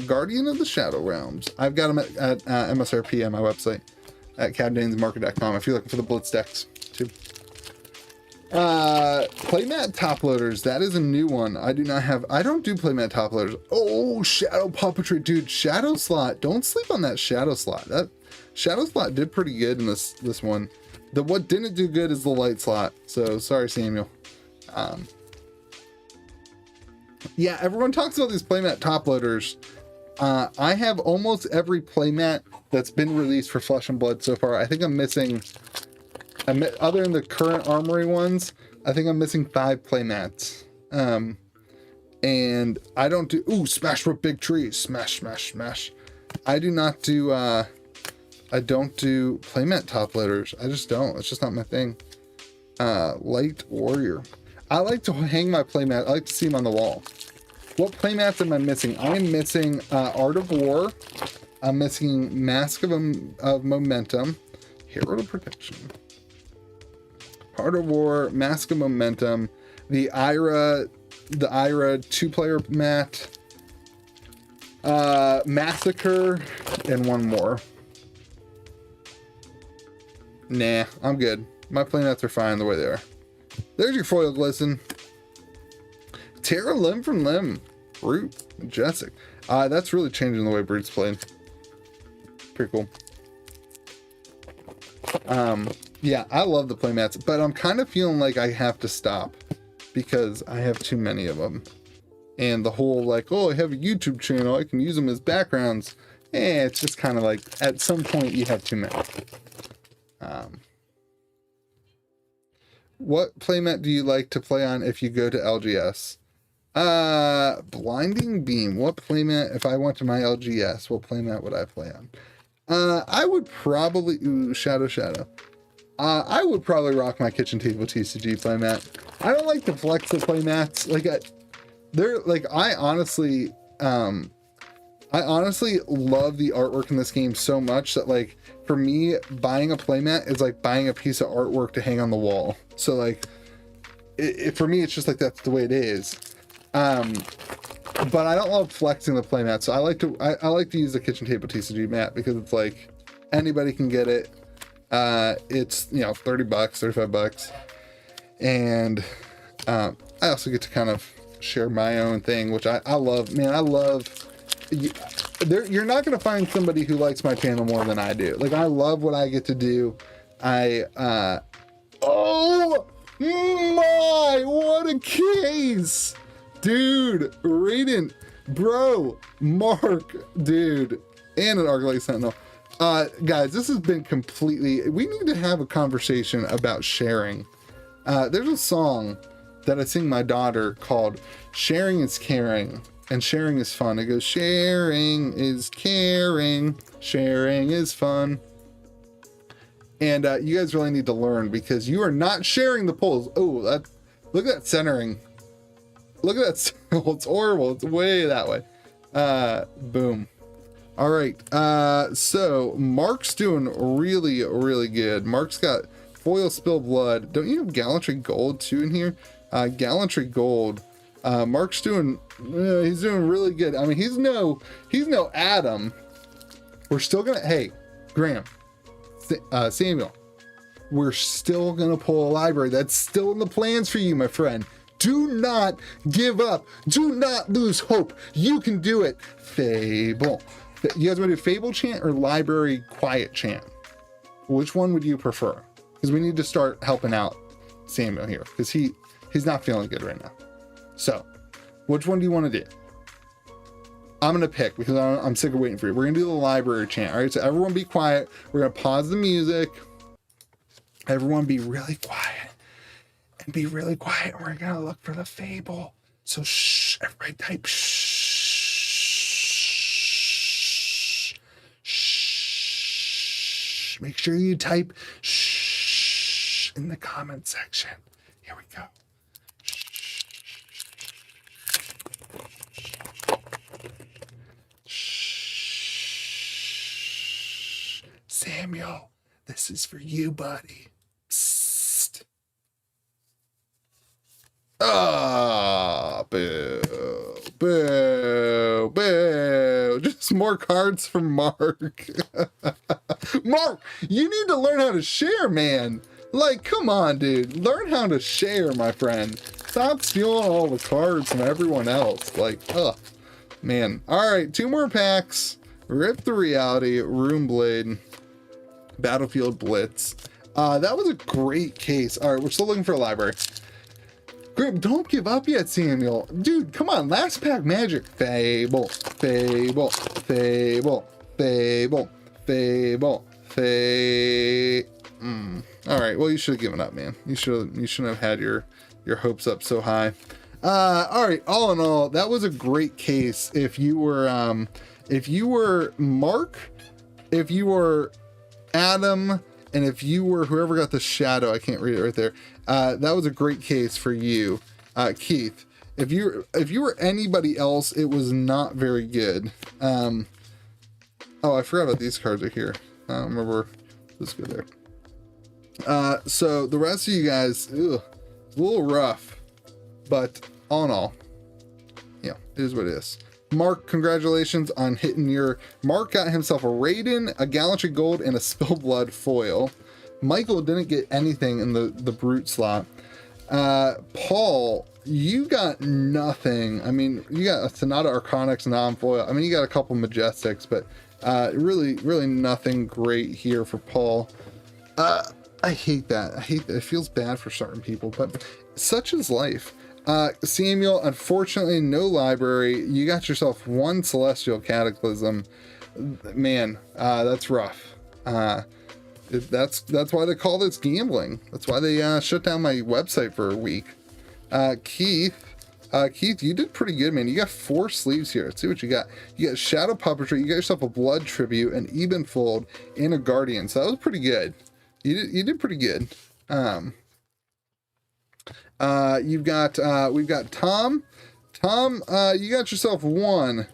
Guardian of the Shadow Realms. I've got them at MSRP on my website at CavDanesMarket.com if you're looking for the Blitz decks too. Playmat top loaders. That is a new one. I don't do playmat top loaders. Oh, Shadow Puppetry, dude. Shadow slot. Don't sleep on that shadow slot. That shadow slot did pretty good in this one. What didn't do good is the light slot. So sorry, Samuel. Yeah, everyone talks about these playmat top loaders. I have almost every playmat that's been released for Flesh and Blood so far. I think I'm missing, other than the current Armory ones, I think I'm missing 5 playmats. And I don't do, smash with big trees, smash, smash, smash. I do not do, I don't do playmat top loaders. I just don't. It's just not my thing. Light Warrior. I like to hang my playmat. I like to see them on the wall. What playmats am I missing? I am missing Art of War. I'm missing Mask of Momentum. Herald of Protection. Art of War, Mask of Momentum, the Ira 2-player mat, Massacre, and one more. Nah, I'm good. My playmats are fine the way they are. There's your foil glisten. Terra Limb from Limb. Brute. Majestic. That's really changing the way Brute's played. Pretty cool. Yeah, I love the playmats, but I'm kind of feeling like I have to stop because I have too many of them. And the whole like, oh, I have a YouTube channel, I can use them as backgrounds. It's just kind of like, at some point you have too many. What playmat do you like to play on if you go to LGS? Blinding Beam. What playmat, if I went to my LGS, what playmat would I play on? I would probably, Shadow. I would probably rock my KitchenTableTCG playmat. I don't like to flex the playmats. I honestly love the artwork in this game so much that, like, for me, buying a playmat is like buying a piece of artwork to hang on the wall. So, like, for me, it's just like that's the way it is. but I don't love flexing the playmat. So I like to use the Kitchen Table TCG mat because it's like anybody can get it. It's, you know, 30 bucks, 35 bucks. And I also get to kind of share my own thing, which I love, man. I love, you're not going to find somebody who likes my channel more than I do. Like, I love what I get to do. Oh my, what a case, dude. Radiant, bro, Mark, dude, and an Arclight Sentinel. Guys, this has been completely, we need to have a conversation about sharing. There's a song that I sing my daughter called Sharing is Caring and Sharing is Fun. It goes, sharing is caring, sharing is fun. And you guys really need to learn because you are not sharing the polls. Oh, look at that centering. Look at that. It's horrible. It's way that way. Boom. All right. So Mark's doing really, really good. Mark's got foil spill blood. Don't you have gallantry gold too in here? Gallantry gold. Mark's doing, he's doing really good. I mean, he's no Adam. We're still gonna, hey, Graham, Samuel, we're still gonna pull a library. That's still in the plans for you, my friend. Do not give up. Do not lose hope. You can do it. Fable. You guys want to do Fable chant or library quiet chant? Which one would you prefer? Because we need to start helping out Samuel here because he's not feeling good right now. So which one do you want to do? I'm going to pick because I'm sick of waiting for you. We're going to do the library chant. All right. So everyone be quiet. We're going to pause the music. Everyone be really quiet and be really quiet. We're going to look for the Fable. So shh, everybody type shh. Shh. Make sure you type shh in the comment section. Here we go. Shh. Samuel, this is for you, buddy. Psst. Ah, boo, boo, boo. Just more cards from Mark. Mark, you need to learn how to share, man. Like, come on, dude. Learn how to share, my friend. Stop stealing all the cards from everyone else. Like, ugh. Man. All right, 2 more packs. Rip the Reality, Room Blade, Battlefield Blitz. That was a great case. All right, we're still looking for a library. Grip, don't give up yet, Samuel. Dude, come on. Last pack magic. Fable, Fable, Fable, Fable, Fable, Fable. All right. Well, you should have given up, man. You shouldn't have had your hopes up so high. All right. All in all, that was a great case. If you were Mark, if you were Adam, and if you were whoever got the shadow, I can't read it right there. That was a great case for you, Keith. If you were anybody else, it was not very good. Oh, I forgot about these cards right here. I don't remember. Let's go there. So the rest of you guys, it's a little rough, but all in all, yeah, it is what it is. Mark, congratulations on hitting your... Mark got himself a Raiden, a Gallantry Gold, and a Spill Blood foil. Michael didn't get anything in the Brute slot. Paul, you got nothing. I mean, you got a Sonata Arconyx non-foil. I mean, you got a couple Majestics, but really nothing great here for Paul. I hate that. I hate that. It feels bad for certain people, but such is life. Samuel, unfortunately, no library. You got yourself 1 Celestial Cataclysm. Man, that's rough. That's why they call this gambling. That's why they shut down my website for a week. Keith, you did pretty good, man. You got 4 sleeves here. Let's see what you got. You got Shadow Puppetry. You got yourself a Blood Tribute, an Ebenfold, and a Guardian. So that was pretty good. You did pretty good. We've got Tom. Tom, you got yourself 1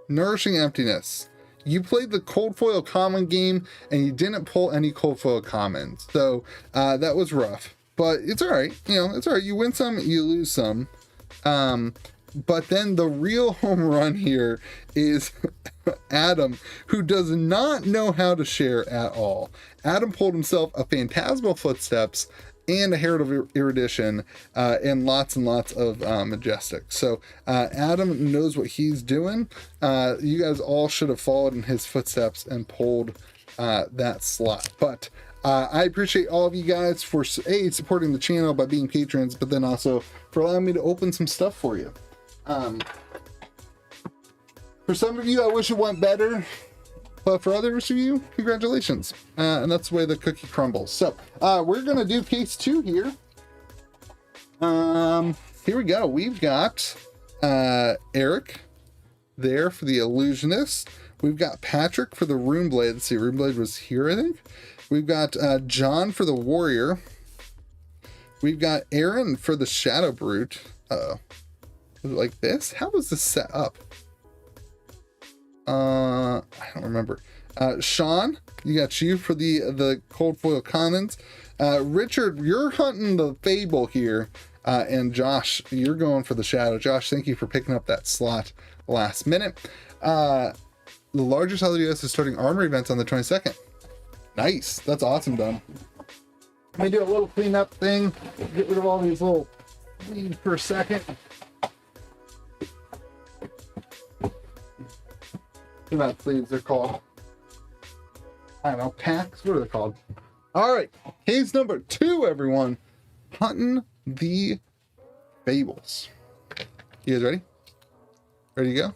Nourishing Emptiness. You played the cold foil common game and you didn't pull any cold foil commons. So that was rough, but it's all right. You know, it's all right. You win some, you lose some. But then the real home run here is Adam, who does not know how to share at all. Adam pulled himself a Phantasmal Footsteps and a Herald of Erudition, and lots of Majestic. So Adam knows what he's doing. You guys all should have followed in his footsteps and pulled that slot. But I appreciate all of you guys for supporting the channel by being patrons, but then also for allowing me to open some stuff for you. For some of you, I wish it went better. But for others of you, congratulations. And that's the way the cookie crumbles. So we're going to do case 2 here. Here we go. We've got Eric there for the Illusionist. We've got Patrick for the Rune Blade. Let's see, Rune Blade was here, I think. We've got John for the Warrior. We've got Aaron for the Shadow Brute. Uh-oh. Was it like this? How was this set up? I don't remember. Sean, you got you for the Cold Foil Commons. Richard, you're hunting the Fable here. And Josh, you're going for the Shadow. Josh, thank you for picking up that slot last minute. The largest LDS is starting armor events on the 22nd. Nice. That's awesome, done. Let me do a little cleanup thing. Get rid of all these little leaves for a second. They're not sleeves, they're called, I don't know, packs. What are they called? All right, case number 2, everyone. Hunting the Fables. You guys ready? Ready to go?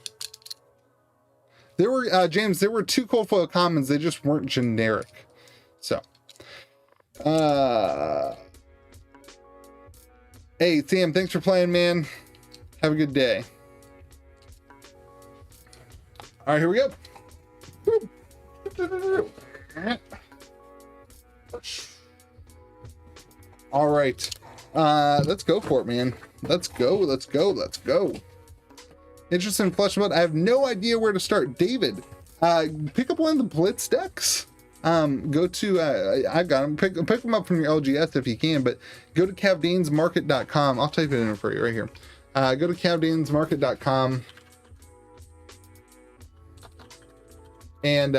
There were, James, there were 2 Cold Foil Commons. They just weren't generic. So, hey, Sam, thanks for playing, man. Have a good day. All right, here we go. All right, let's go for it, man. Let's go. Interesting flesh mode. I have no idea where to start. David, pick up one of the Blitz decks. Go to, I've got them. Pick them up from your LGS if you can, but go to cavdainsmarket.com. I'll type it in for you right here. Go to cavdainsmarket.com. And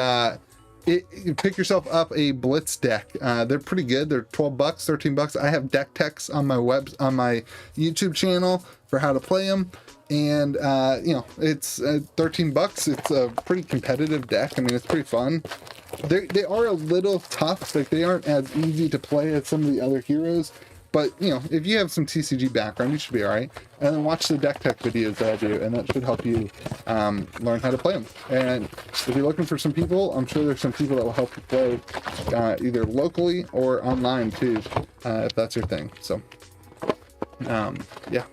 you pick yourself up a Blitz deck. They're pretty good. They're $12, $13. I have deck techs on my YouTube channel for how to play them. And you know, it's $13. It's a pretty competitive deck. I mean, it's pretty fun. They are a little tough. Like, they aren't as easy to play as some of the other heroes. But, you know, if you have some TCG background, you should be all right. And then watch the deck tech videos that I do, and that should help you learn how to play them. And if you're looking for some people, I'm sure there's some people that will help you play either locally or online too, if that's your thing. So, yeah.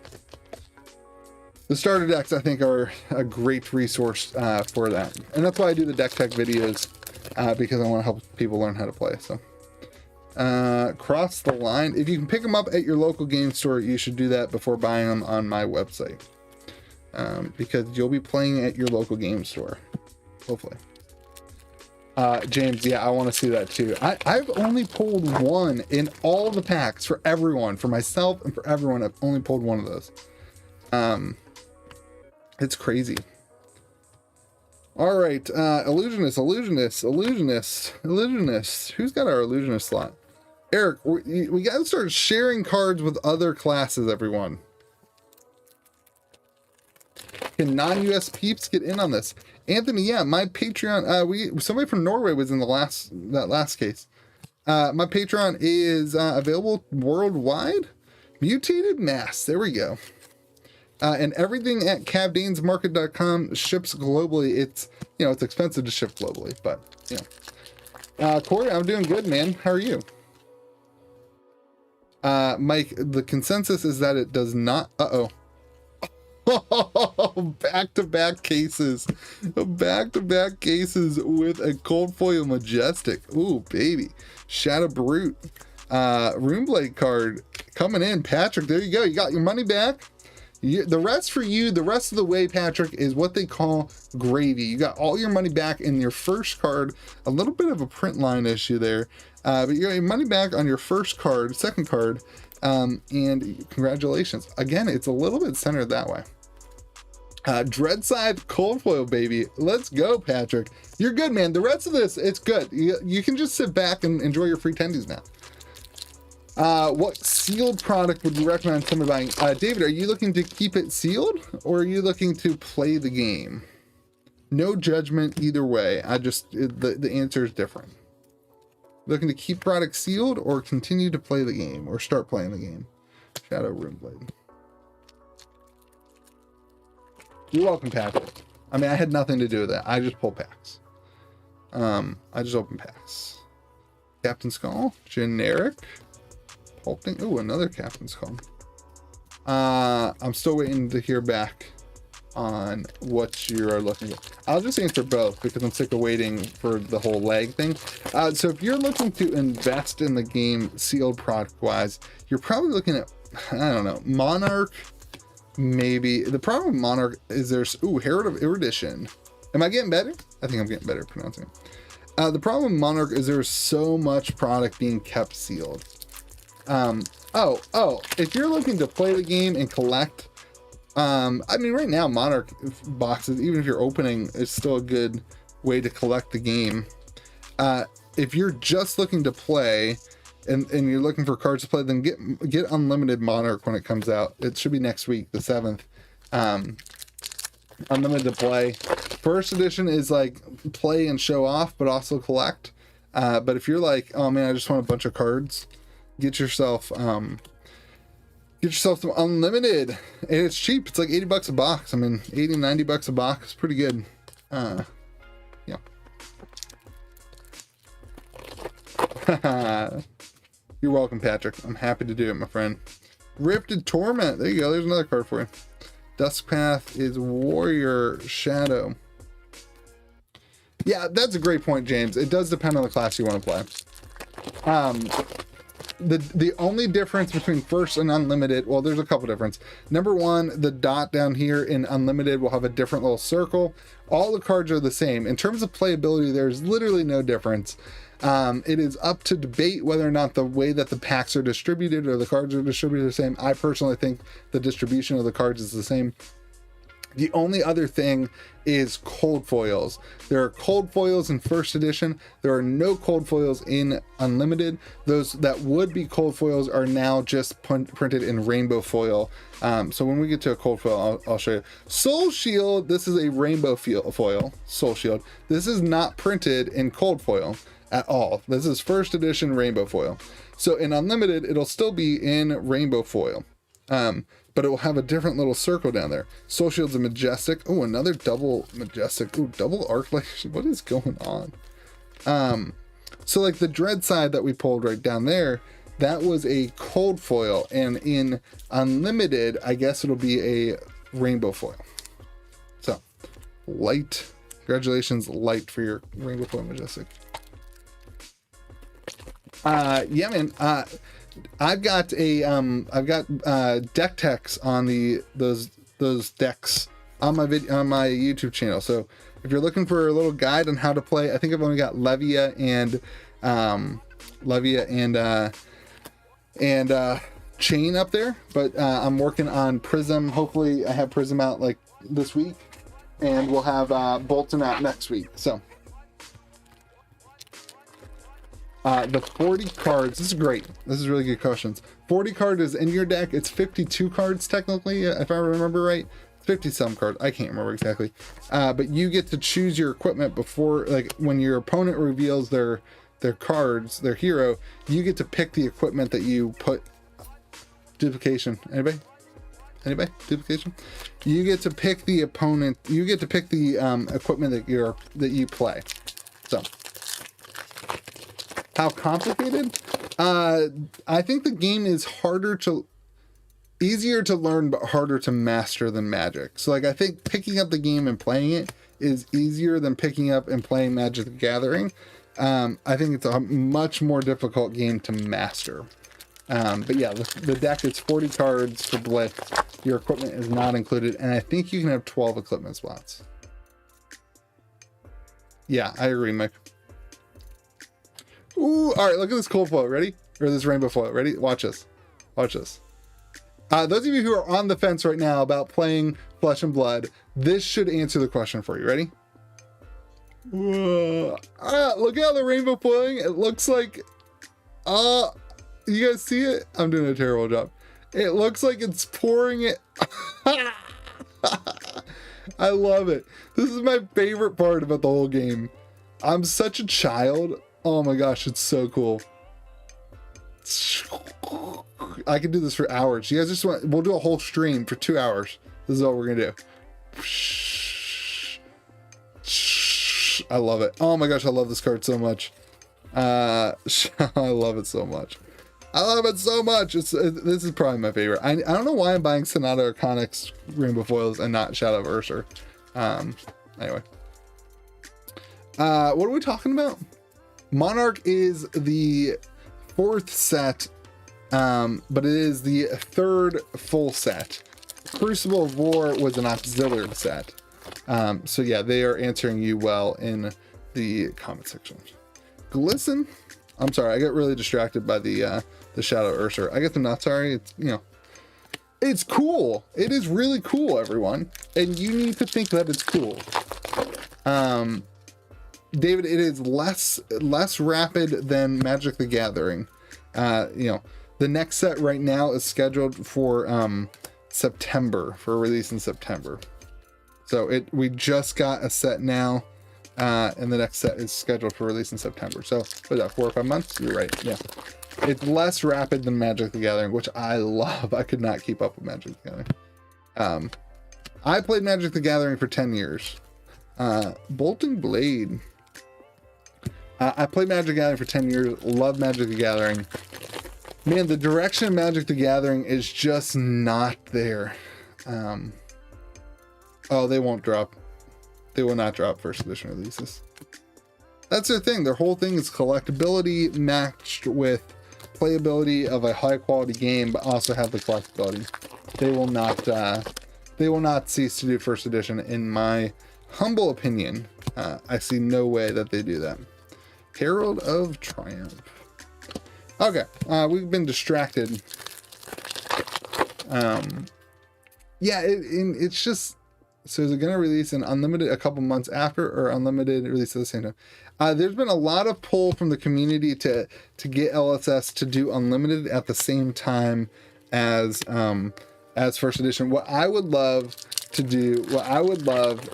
The starter decks, I think, are a great resource for that. And that's why I do the deck tech videos, because I want to help people learn how to play. So. Cross the line. If you can pick them up at your local game store, you should do that before buying them on my website, because you'll be playing at your local game store, hopefully. James, yeah, I want to see that too. I've only pulled one in all the packs for everyone, for myself and for everyone. I've only pulled one of those. It's crazy. All right, illusionist. Who's got our illusionist slot? Eric, we got to start sharing cards with other classes, everyone. Can non-US peeps get in on this? Anthony, yeah, my Patreon, somebody from Norway was in that last case. My Patreon is available worldwide. Mutated Mass, there we go. And everything at cavdainsmarket.com ships globally. It's, you know, it's expensive to ship globally, but, you know. Corey, I'm doing good, man. How are you? Mike, the consensus is that it does not. Back-to-back cases. Back-to-back cases with a Cold Foil Majestic. Ooh, baby. Shadow Brute. Rune Blade card coming in. Patrick, there you go. You got your money back. The rest for you, the rest of the way, Patrick, is what they call gravy. You got all your money back in your first card. A little bit of a print line issue there. But you got your money back on your first card, second card, and congratulations. Again, it's a little bit centered that way. Dreadside cold foil, baby. Let's go, Patrick. You're good, man. The rest of this, it's good. You can just sit back and enjoy your free tendies now. What sealed product would you recommend someone buying? David, are you looking to keep it sealed or are you looking to play the game? No judgment either way. The answer is different. Looking to keep product sealed or continue to play the game or start playing the game? Shadow Runeblade. You're welcome, Patrick. I mean, I had nothing to do with that. I just pulled packs. I just opened packs. Captain Skull, generic. Pulping. Ooh, another Captain Skull. I'm still waiting to hear back on what you're looking for. I'll just answer both because I'm sick of waiting for the whole lag thing. So if you're looking to invest in the game sealed product wise, you're probably looking at, I don't know, Monarch. Maybe. The problem with Monarch is there's Herald of Erudition. Am I getting better? I think I'm getting better at pronouncing it. The problem with Monarch is there's so much product being kept sealed. If you're looking to play the game and collect, I mean, right now Monarch boxes, even if you're opening, it's still a good way to collect the game. If you're just looking to play and you're looking for cards to play, then get Unlimited Monarch when it comes out. It should be next week, the 7th. Unlimited to play. First edition is like play and show off, but also collect. But if you're like, oh man, I just want a bunch of cards, get yourself some Unlimited, and it's cheap. It's like $80 a box. I mean, $80-$90 a box is pretty good. Yeah. You're welcome, Patrick. I'm happy to do it, my friend. Rifted Torment. There you go. There's another card for you. Duskpath is Warrior Shadow. Yeah, that's a great point, James. It does depend on the class you want to play. The only difference between first and unlimited, well, there's a couple difference. Number one, the dot down here in unlimited will have a different little circle. All the cards are the same. In terms of playability, there's literally no difference. It is up to debate whether or not the way that the packs are distributed or the cards are distributed the same. I personally think the distribution of the cards is the same. The only other thing is cold foils. There are cold foils in first edition. There are no cold foils in unlimited. Those that would be cold foils are now just printed in rainbow foil. So when we get to a cold foil, I'll show you. Soul Shield, this is a rainbow foil. Soul Shield. This is not printed in cold foil at all. This is first edition rainbow foil. So in unlimited, it'll still be in rainbow foil. But it will have a different little circle down there. Soul Shield's a Majestic. Oh, another double Majestic. Oh, double Arc. Like, what is going on? So like the Dread side that we pulled right down there, that was a cold foil. And in unlimited, I guess it'll be a rainbow foil. So, light. Congratulations, light, for your rainbow foil Majestic. Yeah, man. I've got deck techs on those decks on my YouTube channel. So if you're looking for a little guide on how to play, I think I've only got Levia and Chain up there, but I'm working on Prism. Hopefully I have Prism out like this week, and we'll have Bolton out next week. So the 40 cards, this is great. This is really good questions. 40 card is in your deck. It's 52 cards technically, if I remember right. 50 some card. I can't remember exactly. But you get to choose your equipment before, like when your opponent reveals their cards, their hero, you get to pick the equipment that you put. Duplication. Anybody? Duplication? You get to pick the opponent. You get to pick the equipment that you play. So, how complicated? I think the game is easier to learn but harder to master than Magic. So like I think picking up the game and playing it is easier than picking up and playing Magic the Gathering. I think it's a much more difficult game to master. But yeah, the deck is 40 cards for Blitz. Your equipment is not included, and I think you can have 12 equipment slots. Yeah, I agree, Mike. Ooh, all right, look at this cold foil. Ready? Or this rainbow foil. Ready? Watch this. Watch this. Those of you who are on the fence right now about playing Flesh and Blood, this should answer the question for you. Ready? Look how the rainbow foiling. It looks like, you guys see it? I'm doing a terrible job. It looks like it's pouring it. I love it. This is my favorite part about the whole game. I'm such a child. Oh my gosh, it's so cool. I could do this for hours. You guys just want, we'll do a whole stream for 2 hours. This is all we're gonna do. I love it. Oh my gosh, I love this card so much. I love it so much. I love it so much. This is probably my favorite. I don't know why I'm buying Sonata Arcanics Rainbow Foils and not Shadow of Ursa. Anyway. What are we talking about? Monarch is the 4th set, but it is the 3rd full set. Crucible of War was an auxiliary set. So yeah, they are answering you well in the comment section. Glisten. I'm sorry, I get really distracted by the Shadow Ursa. I get the not sorry. It's, you know, it's cool. It is really cool, everyone, and you need to think that it's cool. David, it is less rapid than Magic the Gathering. You know, the next set right now is scheduled for September, for release in September. So we just got a set now, and the next set is scheduled for release in September. So what is that, 4 or 5 months? You're right. Yeah, it's less rapid than Magic the Gathering, which I love. I could not keep up with Magic the Gathering. I played Magic the Gathering for 10 years. Bolting Blade. I played Magic the Gathering for 10 years. Love Magic the Gathering. Man, the direction of Magic the Gathering is just not there. Oh, they won't drop. They will not drop first edition releases. That's their thing. Their whole thing is collectability matched with playability of a high quality game, but also have the collectability. They will not. They will not cease to do first edition, in my humble opinion. I see no way that they do that. Herald of Triumph. Okay, we've been distracted. Yeah, it's just, so is it going to release an unlimited a couple months after, or unlimited release at the same time? There's been a lot of pull from the community to get LSS to do unlimited at the same time as first edition. What I would love to do,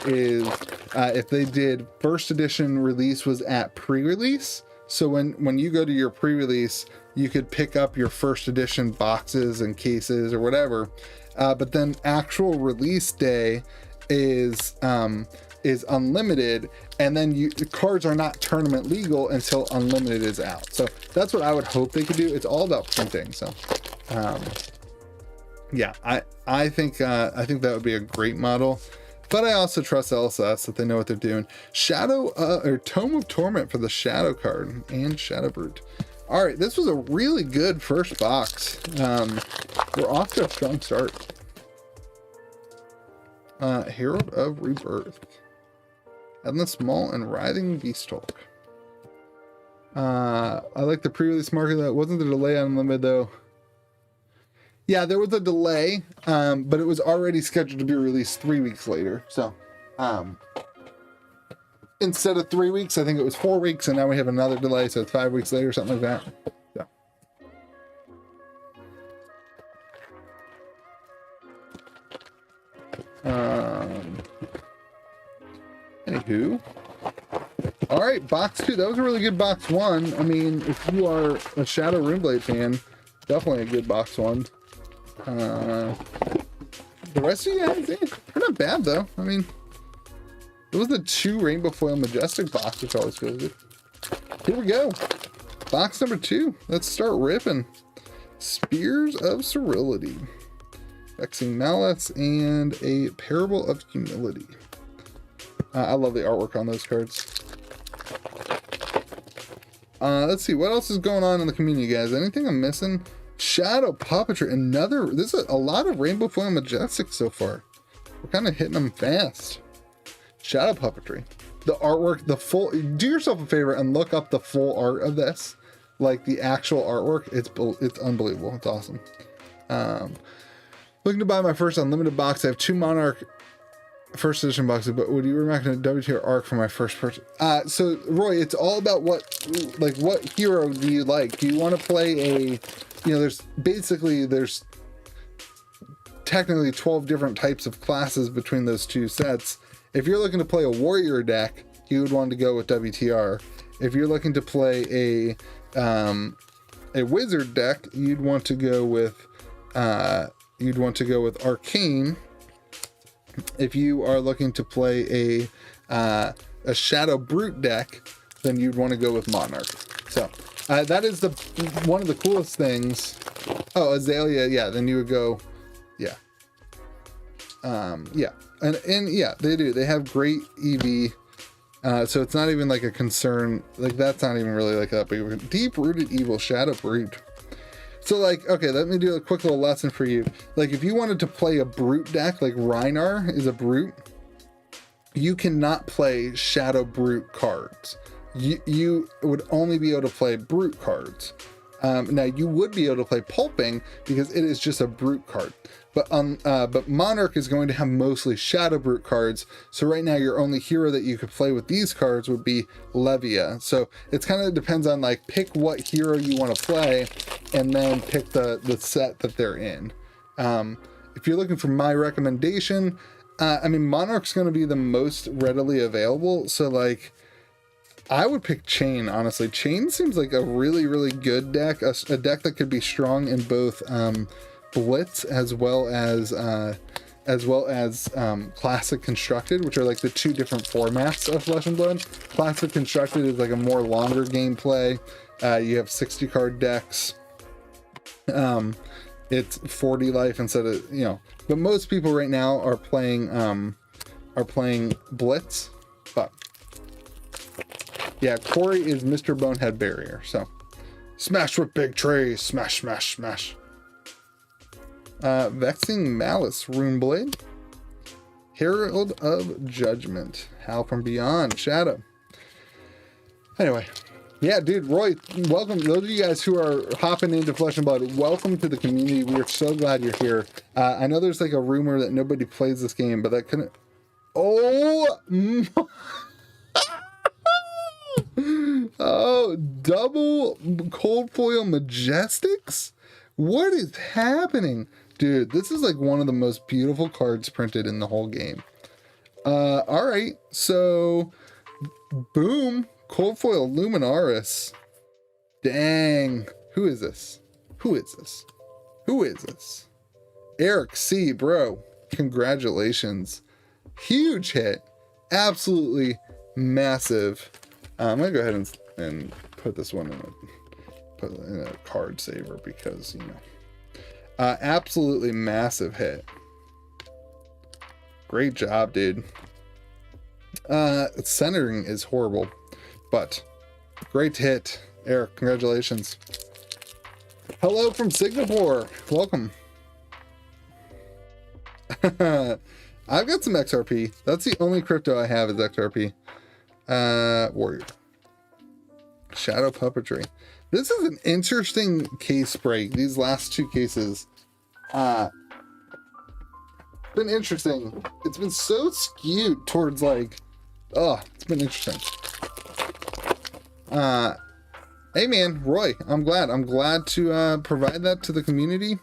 is if they did first edition release was at pre-release. So when you go to your pre-release, you could pick up your first edition boxes and cases or whatever. But then actual release day is unlimited, and then the cards are not tournament legal until unlimited is out. So that's what I would hope they could do. It's all about printing. So yeah, I think that would be a great model, but I also trust LSS that they know what they're doing. Shadow or Tome of Torment for the Shadow card and Shadow Brute. All right, this was a really good first box. We're off to a strong start. Herald of Rebirth. And the Small and Writhing Beastalk. I like the pre-release market. That wasn't the delay on Unlimited though. Yeah, there was a delay, but it was already scheduled to be released 3 weeks later. So, instead of 3 weeks, I think it was 4 weeks, and now we have another delay, so it's 5 weeks later, something like that. So. Anywho. All right, box 2. That was a really good box 1. I mean, if you are a Shadow Runeblade fan, definitely a good box 1. The rest of you guys, they're not bad though. I mean, it was the 2 Rainbow Foil Majestic box, which always feels good. Here we go. Box number 2. Let's start ripping. Spears of Cerility. Vexing Malice and a Parable of Humility. I love the artwork on those cards. Let's see, what else is going on in the community, guys? Anything I'm missing? Shadow Puppetry, another, this is a lot of Rainbow Foil Majestic so far. We're kind of hitting them fast. Shadow Puppetry. The artwork, the full, do yourself a favor and look up the full art of this. Like the actual artwork, it's unbelievable. It's awesome. Looking to buy my first unlimited box. I have 2 Monarch first edition boxes, but would you recommend a WTR Arc for my first purchase? So Roy, it's all about what hero do you like? Do you want to play a, there's technically 12 different types of classes between those 2 sets. If you're looking to play a warrior deck, you would want to go with WTR. If you're looking to play a wizard deck, you'd want to go with Arcane. If you are looking to play a Shadow Brute deck, then you'd want to go with Monarch. So that is one of the coolest things. Oh, Azalea, yeah. Then you would go, yeah, yeah, and yeah, they do. They have great EV. So it's not even like a concern. Like that's not even really like that big. Deep Rooted Evil, Shadow Brute. So like, okay, let me do a quick little lesson for you. Like if you wanted to play a brute deck, like Rhinar is a brute, you cannot play Shadow Brute cards. You would only be able to play brute cards. Now you would be able to play Pulping because it is just a brute card. But Monarch is going to have mostly Shadow Brute cards. So right now your only hero that you could play with these cards would be Levia. So it's kind of depends on like pick what hero you want to play and then pick the set that they're in. If you're looking for my recommendation, I mean Monarch's going to be the most readily available. So like I would pick Chain, honestly. Chain seems like a really, really good deck. A deck that could be strong in both Blitz as well as Classic Constructed, which are like the 2 different formats of Flesh and Blood. Classic Constructed is like a more longer gameplay. You have 60 card decks. It's 40 life instead of, but most people right now are playing Blitz. But yeah, Corey is Mr. Bonehead Barrier. So smash with big trays. Smash, smash, smash. Vexing Malice, Runeblade. Herald of Judgment. Howl from Beyond, Shadow. Anyway, yeah, dude, Roy, welcome. Those of you guys who are hopping into Flesh and Blood, welcome to the community. We are so glad you're here. I know there's like a rumor that nobody plays this game, but that couldn't. Oh, oh, double cold foil Majestics? What is happening? Dude, this is like one of the most beautiful cards printed in the whole game. All right, so boom, cold foil Luminaris. Dang, who is this? Who is this? Who is this? Eric C, bro, congratulations. Huge hit, absolutely massive. I'm gonna go ahead and put this one in a card saver because, absolutely massive hit. Great job, dude. Centering is horrible, but great hit. Eric, congratulations. Hello from Singapore. Welcome. I've got some XRP. That's the only crypto I have is XRP. Warrior. Shadow Puppetry. This is an interesting case break. These last 2 cases. Been interesting. It's been so skewed towards like, it's been interesting. Hey man, Roy, I'm glad to provide that to the community.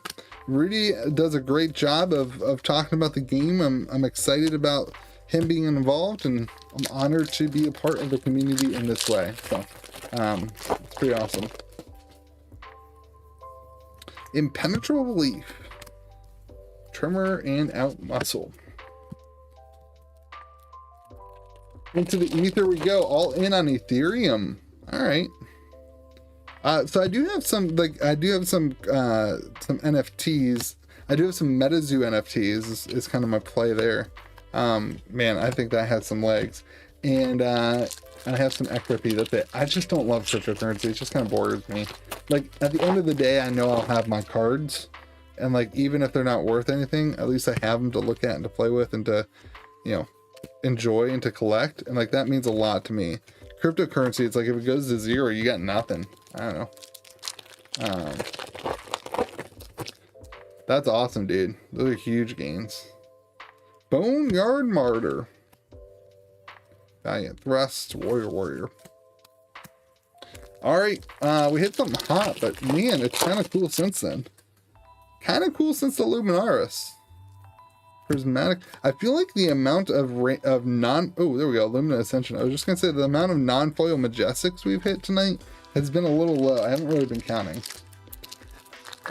Rudy does a great job of talking about the game. I'm excited about him being involved, and I'm honored to be a part of the community in this way. So, it's pretty awesome. Impenetrable Leaf. Tremor and Out Muscle. Into the ether we go. All in on Ethereum. All right. So I do have some NFTs. I do have some MetaZoo NFTs. Is kind of my play there. Man, I think that has some legs. And I have some XRP. That's it. I just don't love cryptocurrency. It just kind of bores me. Like at the end of the day, I know I'll have my cards, and like even if they're not worth anything, at least I have them to look at and to play with and to, enjoy and to collect. And like that means a lot to me. Cryptocurrency, it's like if it goes to 0, you got nothing. I don't know. That's awesome, dude. Those are huge gains. Boneyard Martyr. Valiant Thrust, Warrior. All right, we hit something hot, but man, it's kind of cool since then. Kind of cool since the Luminaris. Prismatic. I feel like the amount of non... Oh, there we go. Lumina Ascension. I was just going to say the amount of non-foil Majestics we've hit tonight has been a little low. I haven't really been counting.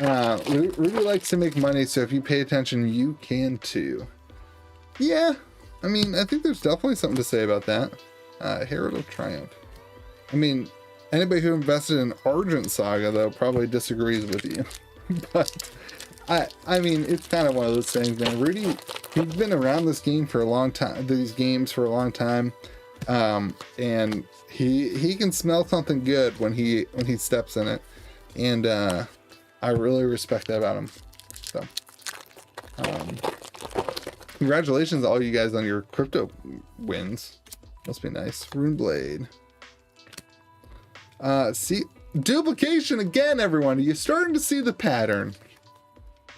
Ruby likes to make money, so if you pay attention, you can too. Yeah, I mean, I think there's definitely something to say about that. Herald of Triumph. I mean, anybody who invested in Argent Saga, though, probably disagrees with you. But... I mean, it's kind of one of those things, man. Rudy, he's been around this game for a long time, these games for a long time, and he can smell something good when he steps in it, and I really respect that about him. So, congratulations to all you guys on your crypto wins. Must be nice. Runeblade. See, duplication again, everyone. Are you starting to see the pattern?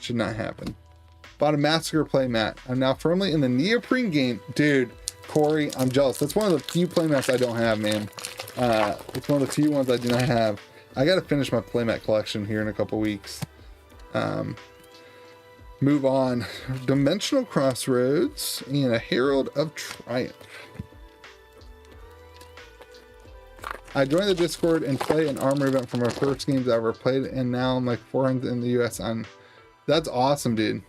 Should not happen. Bought a Massacre playmat. I'm now firmly in the neoprene game. Dude, Corey, I'm jealous. That's one of the few playmats I don't have, man. It's one of the few ones I do not have. I got to finish my playmat collection here in a couple weeks. Move on. Dimensional Crossroads and a Herald of Triumph. I joined the Discord and play an armor event from our first games I ever played, and now I'm like 400 in the US on... That's awesome, dude.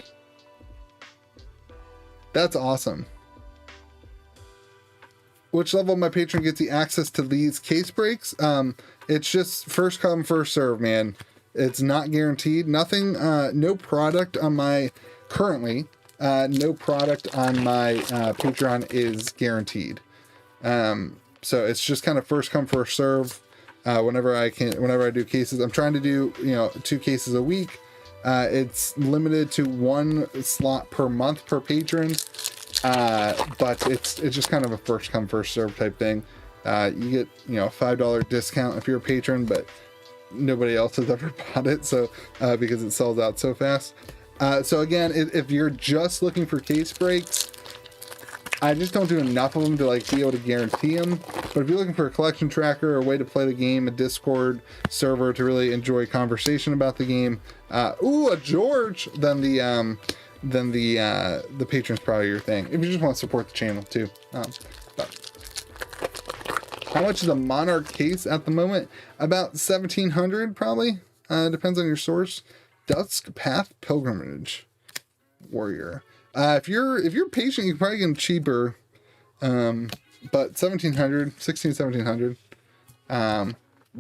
That's awesome. Which level of my patron gets the access to these case breaks? It's just first come, first serve, man. It's not guaranteed. Nothing, no product on my, currently, no product on my Patreon is guaranteed. So it's just kind of first come, first serve. Whenever I do cases, I'm trying to do, 2 cases a week. It's limited to 1 slot per month per patron, but it's just kind of a first come first serve type thing. You get a $5 discount if you're a patron, but nobody else has ever bought it, so because it sells out so fast. So again, if you're just looking for case breaks, I just don't do enough of them to like be able to guarantee them. But if you're looking for a collection tracker, a way to play the game, a Discord server to really enjoy conversation about the game, a George, then the patron's probably your thing. If you just want to support the channel too. But how much is a Monarch case at the moment? About 1,700 probably. Depends on your source. Dusk Path Pilgrimage Warrior. If you're patient, you can probably get them cheaper. But 1,700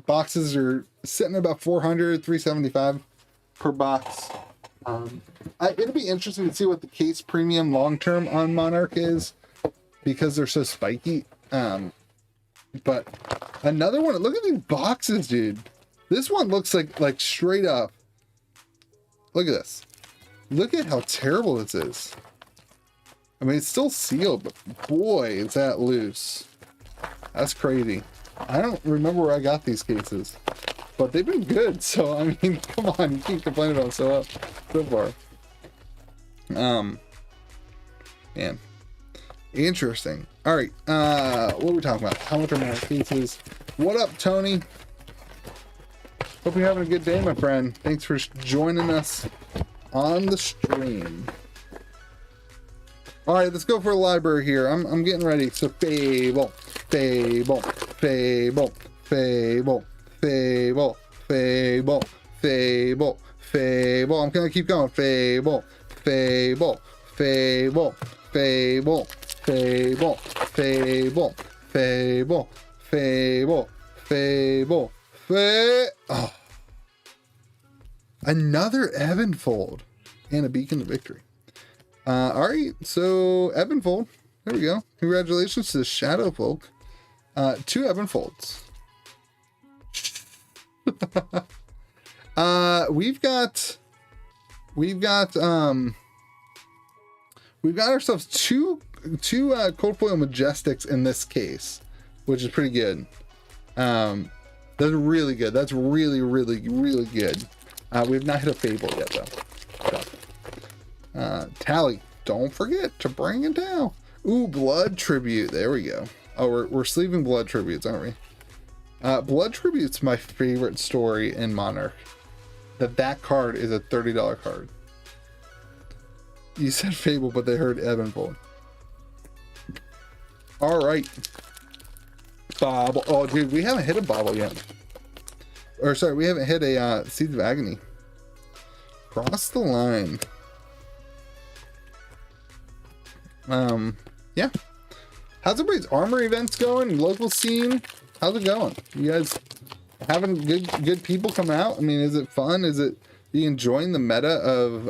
boxes are sitting at about 400, 375 per box. It'll be interesting to see what the case premium long term on Monarch is, because they're so spiky. But another one, look at these boxes, dude. This one looks like straight up. Look at this. Look at how terrible this is. I mean, it's still sealed, but boy, is that loose. That's crazy. I don't remember where I got these cases, but they've been good. So, I mean, come on, you can't complain about them so far. Man, interesting. All right, what are we talking about? How much are my cases? What up, Tony? Hope you're having a good day, my friend. Thanks for joining us on the stream. All right, let's go for a library here. I'm getting ready. So Fable. I'm gonna keep going. Fable. Oh. Another Evanfold and a Beacon to Victory. All right, so Evanfold, there we go. Congratulations to the Shadow Folk. 2 Evanfolds. We've got ourselves two Cold Foil Majestics in this case, which is pretty good. That's really good. That's really good. We've not hit a Fable yet, though. So. Tally, don't forget to bring it down. Ooh, Blood Tribute. There we go. Oh, we're sleeving Blood Tributes, aren't we? Blood Tribute's my favorite story in Monarch. That card is a $30 card. You said Fable, but they heard Ebb and Flow. All right. Bobble. Oh, dude, we haven't hit a Bobble yet. Or, sorry, we haven't hit a Seeds of Agony. Cross the line. Yeah. How's everybody's armor events going? Local scene? How's it going? You guys having good people come out? I mean, is it fun? Are you enjoying the meta of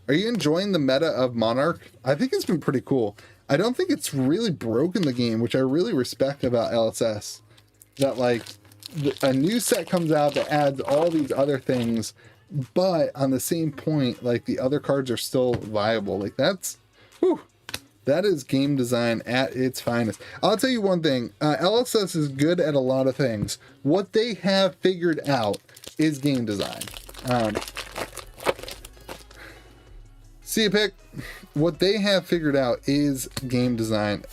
are you enjoying the meta of Monarch? I think it's been pretty cool. I don't think it's really broken the game, which I really respect about LSS. That like a new set comes out that adds all these other things, but on the same point, like the other cards are still viable. Like that's, whew, that is game design at its finest. I'll tell you one thing, LSS is good at a lot of things. What they have figured out is game design. See a pick. What they have figured out is game design.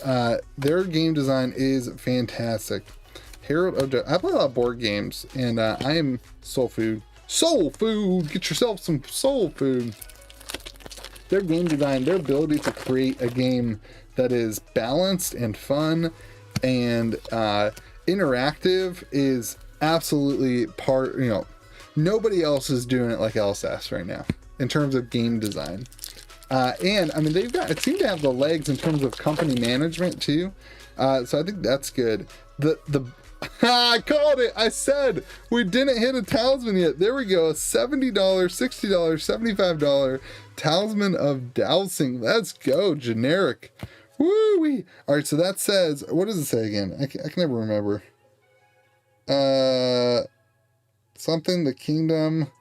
Their game design is fantastic. Harold Ojo. I play a lot of board games, and I am soul food. Soul food! Get yourself some soul food. Their game design, their ability to create a game that is balanced and fun and interactive is absolutely part, you know, nobody else is doing it like LSS right now in terms of game design. And I mean, it seemed to have the legs in terms of company management too. So I think that's good. I called it. I said we didn't hit a talisman yet. There we go. $70, $60, $75 talisman of dowsing. Let's go. Generic. Woo-wee. All right. So that says, what does it say again? I can never remember. Something, the kingdom.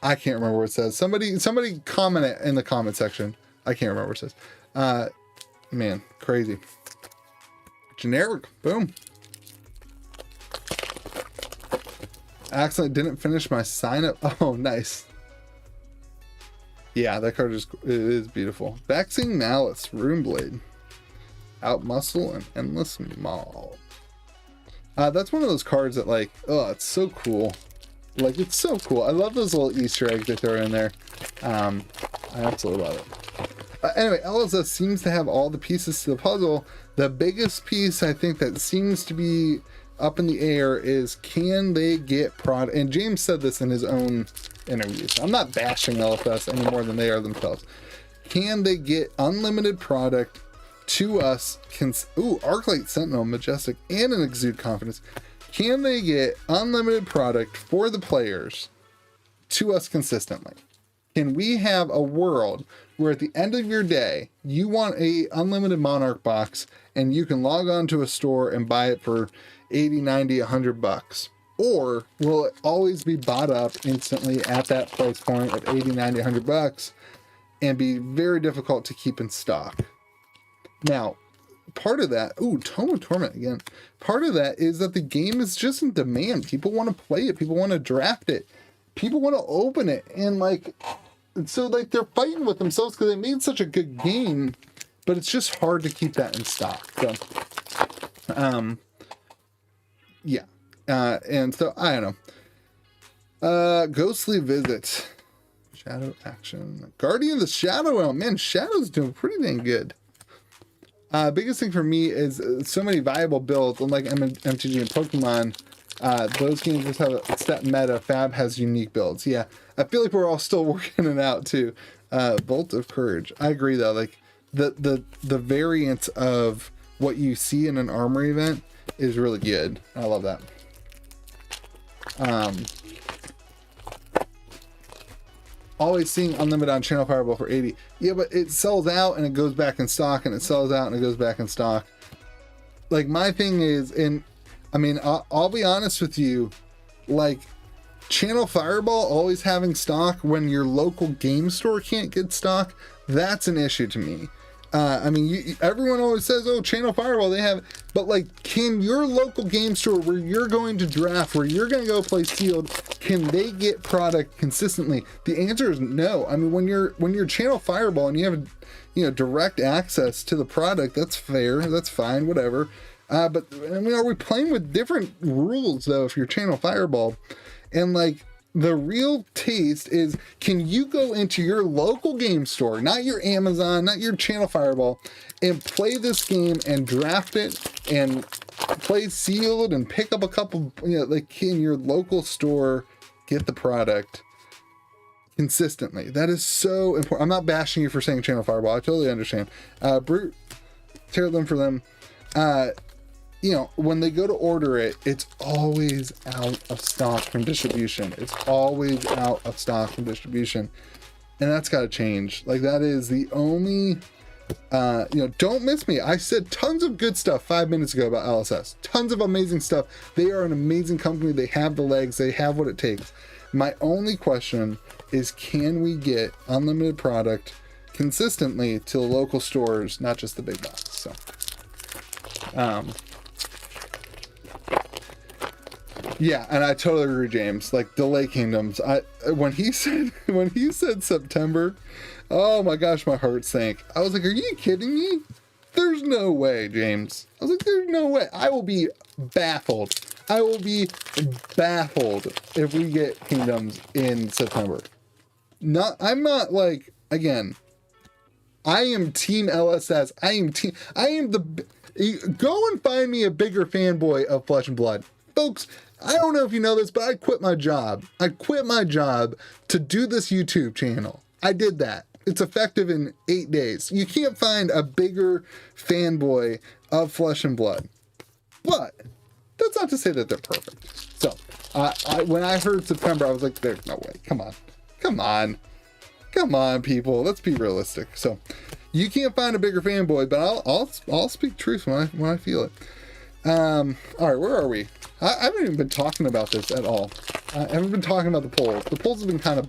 I can't remember what it says. Somebody comment it in the comment section. I can't remember what it says. Man, crazy. Generic. Boom. Accidentally didn't finish my sign up. Oh, nice. Yeah, that card is beautiful. Vexing Malice, Runeblade. Outmuscle and Endless Maul. That's one of those cards that like, oh, it's so cool. Like, it's so cool. I love those little Easter eggs they throw in there. I absolutely love it. Anyway, LSS seems to have all the pieces to the puzzle. The biggest piece I think that seems to be up in the air is, can they get product? And James said this in his own interviews. I'm not bashing LSS any more than they are themselves. Can they get unlimited product to us? Arclight Sentinel, Majestic, and an Exude Confidence. Can they get unlimited product for the players to us consistently? Can we have a world where at the end of your day, you want a unlimited Monarch box and you can log on to a store and buy it for 80, 90, 100 bucks? Or will it always be bought up instantly at that price point of 80, 90, 100 bucks and be very difficult to keep in stock? Now, part of that, Tome of Torment again. Part of that is that the game is just in demand. People want to play it. People want to draft it. People want to open it. And like, so like they're fighting with themselves because they made such a good game, but it's just hard to keep that in stock. So, yeah. And so I don't know. Ghostly Visit. Shadow Action. Guardian of the Shadow Realm. Man, Shadow's doing pretty dang good. Biggest thing for me is so many viable builds, unlike MTG and Pokemon. Those games just have a set meta. Fab has unique builds. Yeah, I feel like we're all still working it out too. Bolt of Courage. I agree though. Like the variance of what you see in an armor event is really good. I love that. Always seeing unlimited on Channel Fireball for 80. Yeah, but it sells out and it goes back in stock, and it sells out and it goes back in stock. Like, my thing is, and I mean, I'll be honest with you, like, Channel Fireball always having stock when your local game store can't get stock, that's an issue to me. I mean, everyone always says, oh, Channel Fireball, they have, but like, can your local game store where you're going to draft, where you're going to go play sealed, can they get product consistently? The answer is no. I mean, when you're Channel Fireball and you have, you know, direct access to the product, that's fair, that's fine, whatever. But I mean, are we playing with different rules though if you're Channel Fireball? And like, the real taste is, can you go into your local game store, not your Amazon, not your Channel Fireball, and play this game and draft it and play sealed and pick up a couple, you know, like, can your local store get the product consistently? That is so important. I'm not bashing you for saying Channel Fireball. I totally understand. Brute, tear them for them. You know, when they go to order it, it's always out of stock from distribution. It's always out of stock from distribution. And that's got to change. Like, that is the only, you know, don't miss me. I said tons of good stuff 5 minutes ago about LSS. Tons of amazing stuff. They are an amazing company. They have the legs. They have what it takes. My only question is, can we get unlimited product consistently to the local stores, not just the big box? So, yeah, and I totally agree, James. Like, delay kingdoms. When he said September, oh my gosh, my heart sank. I was like, are you kidding me? There's no way, James. I was like, there's no way. I will be baffled. I will be baffled if we get kingdoms in September. I'm not like, again, I am team LSS. Go and find me a bigger fanboy of Flesh and Blood. Folks, I don't know if you know this, but I quit my job. I quit my job to do this YouTube channel. I did that. It's effective in 8 days. You can't find a bigger fanboy of Flesh and Blood. But that's not to say that they're perfect. So, when I heard September, I was like, there's no way. Come on. Come on. Come on, people. Let's be realistic. So, you can't find a bigger fanboy, but I'll speak truth when I feel it. All right, where are we? I haven't even been talking about this at all. I haven't been talking about the polls. The polls have been kind of,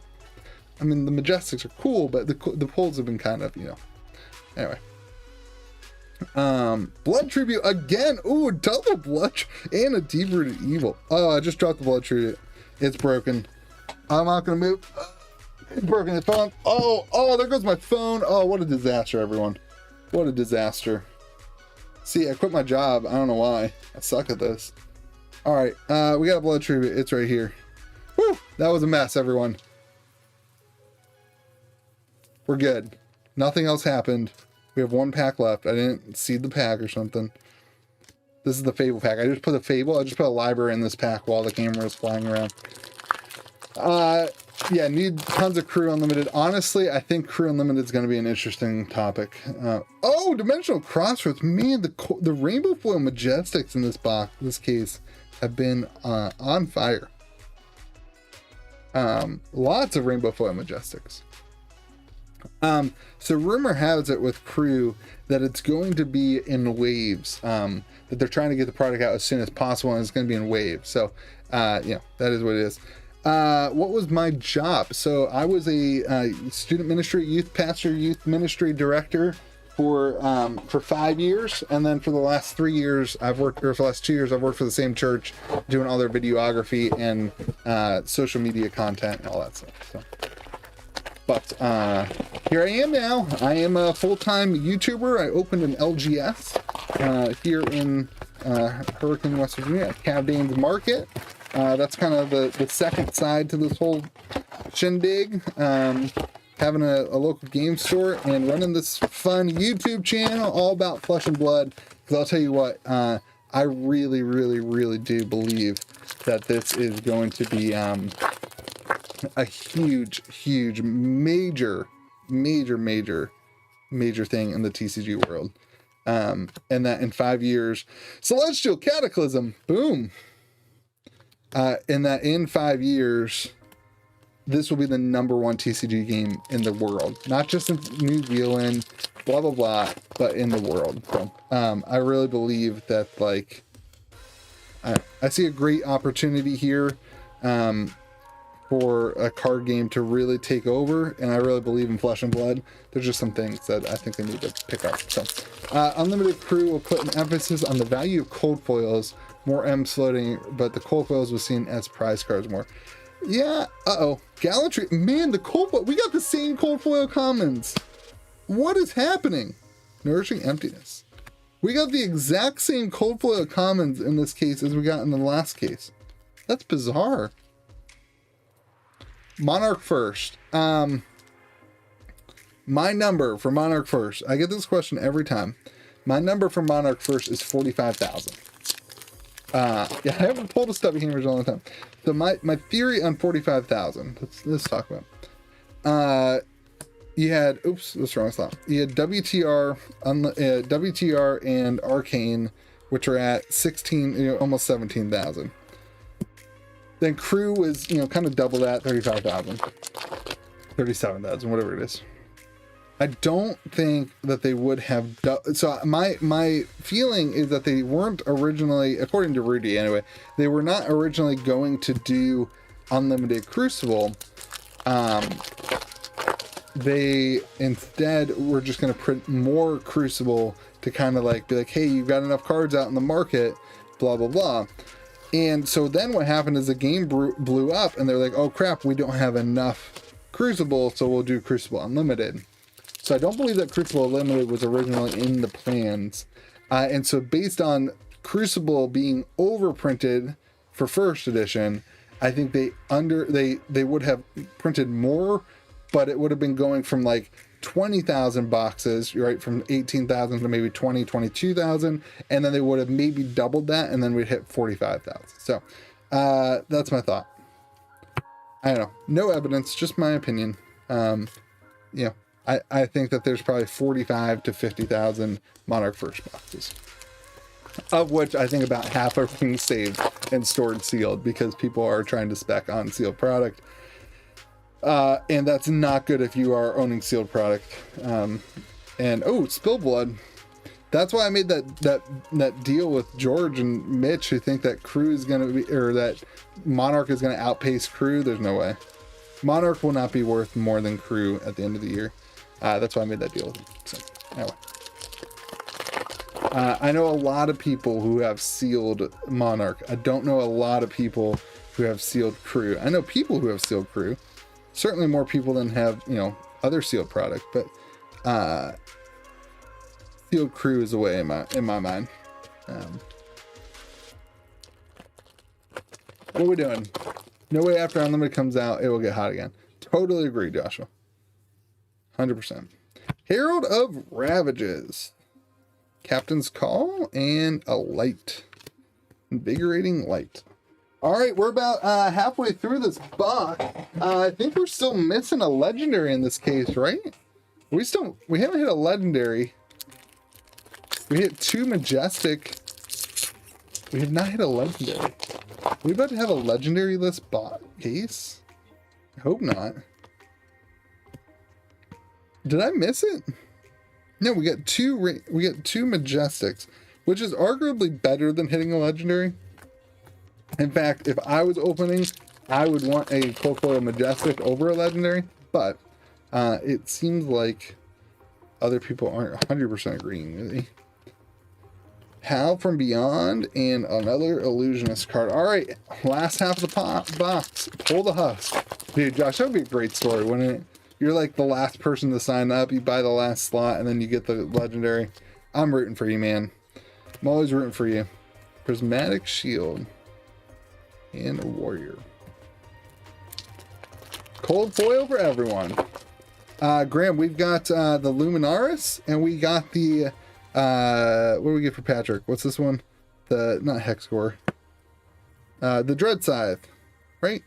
I mean, the Majestics are cool, but the polls have been kind of, you know. Anyway. Blood Tribute again. Ooh, double blood and a deep-rooted evil. Oh, I just dropped the Blood Tribute. It's broken. I'm not gonna move. It's broken. It's phone. Oh, there goes my phone. Oh, what a disaster, everyone. What a disaster. See, I quit my job. I don't know why. I suck at this. All right, we got a Blood Tribute. It's right here. Woo! That was a mess, everyone. We're good. Nothing else happened. We have one pack left. I didn't seed the pack or something. This is the Fable pack. I just put a Fable. I just put a library in this pack while the camera is flying around. Yeah, need tons of Crew Unlimited. Honestly, I think Crew Unlimited is going to be an interesting topic. Oh, Dimensional Crossroads. Man, the Rainbow Foil Majestics in this case have been on fire. Lots of Rainbow Foil Majestics. So rumor has it with Crew that it's going to be in waves. That they're trying to get the product out as soon as possible, and it's going to be in waves. So, yeah, that is what it is. What was my job? So I was a student ministry, youth pastor, youth ministry director for 5 years, and then for the last 3 years for the last 2 years I've worked for the same church doing all their videography and social media content and all that stuff. So, but here I am now. I am a full-time YouTuber. I opened an LGS here in Hurricane, West Virginia at Cavdane's Market. That's kind of the second side to this whole shindig. Having a local game store and running this fun YouTube channel all about Flesh and Blood. Because I'll tell you what, I really, really, really do believe that this is going to be a huge, huge, major thing in the TCG world. And that in 5 years, Celestial Cataclysm, boom. And that in 5 years, this will be the #1 TCG game in the world, not just in New Zealand, blah blah blah, but in the world. So, I really believe that, like, I see a great opportunity here. for a card game to really take over, and I really believe in Flesh and Blood. There's just some things that I think they need to pick up. So Unlimited Crew will put an emphasis on the value of cold foils, more M's floating, but the cold foils was seen as prize cards more. Yeah, Gallantry, man, the cold foil, we got the same cold foil commons. What is happening? Nourishing Emptiness. We got the exact same cold foil commons in this case as we got in the last case. That's bizarre. Monarch first. My number for Monarch first. I get this question every time. My number for Monarch first is 45,000. Yeah, I haven't pulled a Stubby Hammers all the time. So my theory on 45,000. Let's talk about. You had, oops, that's wrong slot. You had WTR, WTR and Arcane, which are at 16, almost 17,000. Then Crew was, kind of double that, 35,000, 37,000, whatever it is. I don't think that they would have so my feeling is that they weren't originally, according to Rudy anyway, they were not originally going to do Unlimited Crucible. They instead were just going to print more Crucible to kind of like be like, hey, you've got enough cards out in the market, blah blah blah. And so then what happened is the game blew up, and they're like, oh crap, we don't have enough Crucible, so we'll do Crucible Unlimited. So I don't believe that Crucible Unlimited was originally in the plans. And so based on Crucible being overprinted for first edition, I think they would have printed more, but it would have been going from like 20,000 boxes, right, from 18,000 to maybe 20, 22,000, and then they would have maybe doubled that, and then we'd hit 45,000. So that's my thought. I don't know, no evidence, just my opinion. I think that there's probably 45 to 50,000 Monarch first boxes, of which I think about half are being saved and stored sealed because people are trying to spec on sealed product. And that's not good if you are owning sealed product. And Spill Blood. That's why I made that deal with George and Mitch, who think that Crew is going to be, or that Monarch is going to outpace Crew. There's no way. Monarch will not be worth more than Crew at the end of the year. That's why I made that deal with him. So anyway, I know a lot of people who have sealed Monarch. I don't know a lot of people who have sealed Crew. I know people who have sealed Crew. Certainly more people than have, other sealed product, but sealed Crew is away in my mind. What are we doing? No way after Unlimited comes out, it will get hot again. Totally agree, Joshua. 100%. Herald of Ravages. Captain's Call and a light. Invigorating light. All right, we're about halfway through this box. I think we're still missing a legendary in this case, right? We haven't hit a legendary. We hit 2 majestic. We have not hit a legendary. We about to have a legendary list case? I hope not. Did I miss it? No, we got two majestics, which is arguably better than hitting a legendary. In fact, if I was opening, I would want a cold foil majestic over a legendary, but it seems like other people aren't 100% agreeing with me. Hal from Beyond and another illusionist card. All right, last half of the box. Pull the husk. Dude, Josh, that would be a great story, wouldn't it? You're like the last person to sign up. You buy the last slot, and then you get the legendary. I'm rooting for you, man. I'm always rooting for you. Prismatic Shield. And a warrior. Cold foil for everyone. Graham, we've got the Luminaris, and we got the what do we get for Patrick? What's this one? Not Hexcore. The Dread Scythe, right?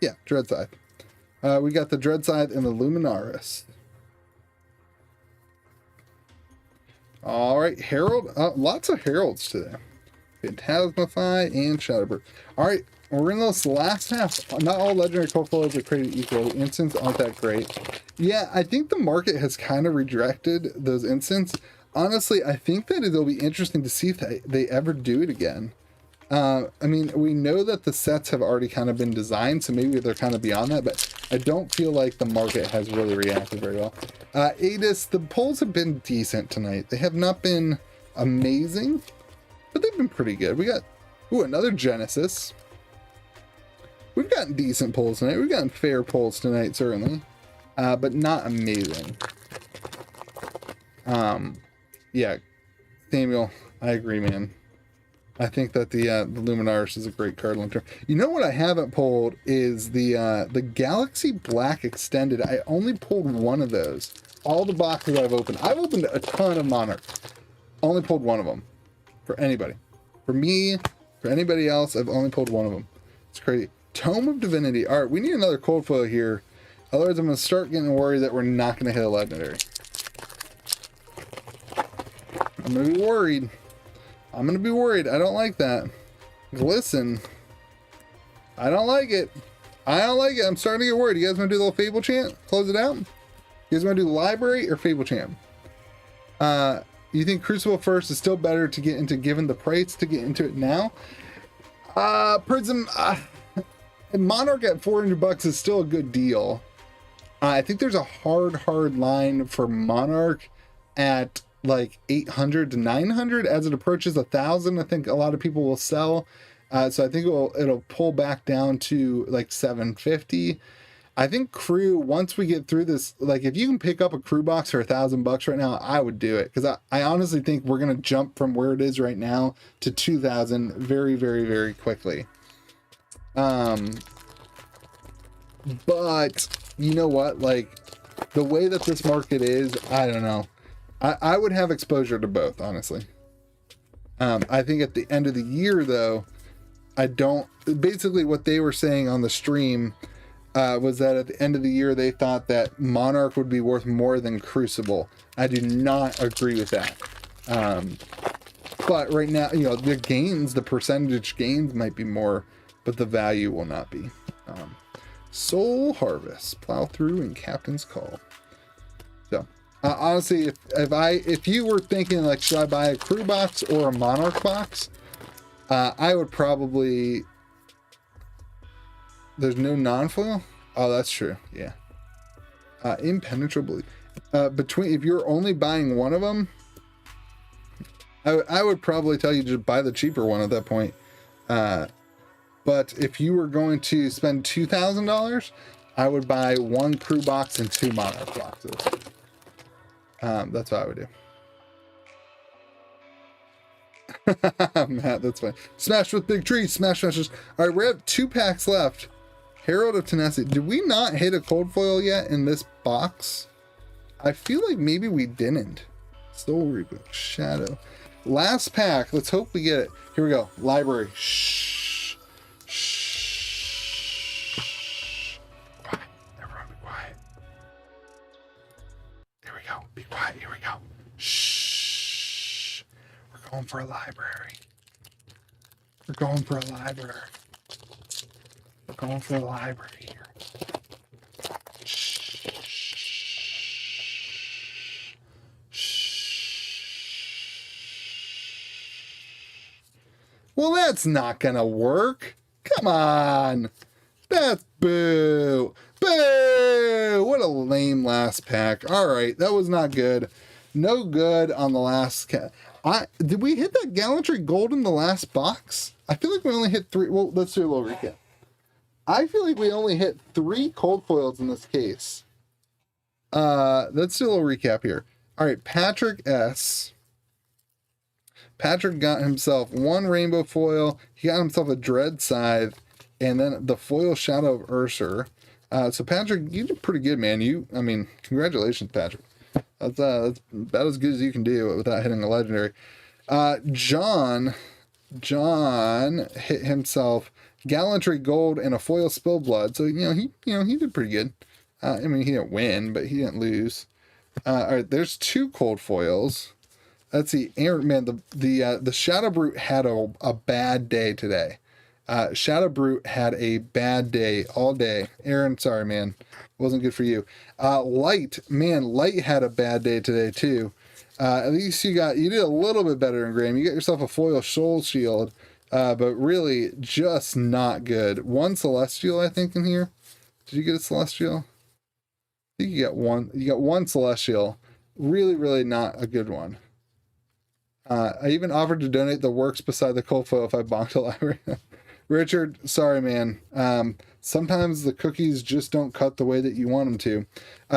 Yeah, Dread Scythe. We got the Dread Scythe and the Luminaris. All right, Herald. Lots of Heralds today. Phantasmify and Shadowbird. All right, we're in this last half. Not all legendary cold foils are created equal. The instants aren't that great. Yeah, I think the market has kind of rejected those instants. Honestly, I think that it'll be interesting to see if they ever do it again. I mean, we know that the sets have already kind of been designed, so maybe they're kind of beyond that, but I don't feel like the market has really reacted very well. Adis, the polls have been decent tonight. They have not been amazing, but they've been pretty good. We got, ooh, another Genesis. We've gotten decent polls tonight. We've gotten fair polls tonight, certainly, but not amazing. Yeah, Samuel, I agree, man. I think that the Luminaris is a great card long term. You know what I haven't pulled is the Galaxy Black Extended. I only pulled one of those. All the boxes I've opened a ton of Monarch. Only pulled one of them. For anybody. For me, for anybody else, I've only pulled one of them. It's crazy. Tome of Divinity. All right, we need another cold foil here. Otherwise, I'm going to start getting worried that we're not going to hit a legendary. I'm going to be worried. I'm going to be worried. I don't like that. Glisten. I don't like it. I don't like it. I'm starting to get worried. You guys want to do the little Fable chant? Close it out? You guys want to do Library or Fable chant? You think Crucible first is still better to get into, given the price to get into it now? Prism, Monarch at $400 is still a good deal. I think there's a hard line for Monarch at like 800 to 900 as it approaches 1,000. I think a lot of people will sell, so I think it'll pull back down to like 750. I think crew, once we get through this, like if you can pick up a crew box for $1,000 right now, I would do it, because I honestly think we're gonna jump from where it is right now to 2,000 very quickly. But you know what, like the way that this market is, I don't know. I would have exposure to both, honestly. I think at the end of the year, though, I don't... Basically, what they were saying on the stream was that at the end of the year, they thought that Monarch would be worth more than Crucible. I do not agree with that. But right now, you know, the gains, the percentage gains might be more, but the value will not be. Soul Harvest, Plow Through, and Captain's Call. So... honestly, if you were thinking like, should I buy a crew box or a Monarch box? I would probably. There's no non-foil? Oh, that's true. Yeah. Impenetrably. If you're only buying one of them, I would probably tell you to buy the cheaper one at that point. But if you were going to spend $2,000, I would buy one crew box and 2 Monarch boxes. That's what I would do. Matt, that's fine. Smash with big trees. Smash. All right, we have 2 packs left. Herald of Tenacity. Did we not hit a cold foil yet in this box? I feel like maybe we didn't. Soul Reboot. Shadow. Last pack. Let's hope we get it. Here we go. Library. Shh. Shh. Quiet. Everyone be quiet. There we go. Be quiet. Here we go. Shh. We're going for a library. We're going for a library. We're going for a library here. Shh. Shh. Well, that's not gonna work. Come on. That's boo. Boo! What a lame last pack. All right, that was not good. No good on the last did we hit that Gallantry Gold in the last box? I feel like we only hit 3. Well, let's do a little recap. I feel like we only hit 3 cold foils in this case. Let's do a little recap here. All right, Patrick S. Patrick got himself 1 rainbow foil. He got himself a Dread Scythe, and then the foil Shadow of Ursur. So Patrick, you did pretty good, man. I mean, congratulations, Patrick. That's about as good as you can do without hitting a legendary. John hit himself Gallantry Gold and a foil Spillblood. So he did pretty good. I mean, he didn't win, but he didn't lose. All right, there's 2 cold foils. Let's see, Aaron, man, the Shadow Brute had a bad day today. Shadow Brute had a bad day all day. Aaron, sorry, man. Wasn't good for you. Light had a bad day today, too. At least you did a little bit better than Graham. You got yourself a foil Soul Shield. But really just not good. One Celestial, I think, in here. Did you get a Celestial? I think you got one. You got one Celestial. Really, really not a good one. I even offered to donate the works beside the cold foil if I bonked a library. Richard, sorry, man. Sometimes the cookies just don't cut the way that you want them to.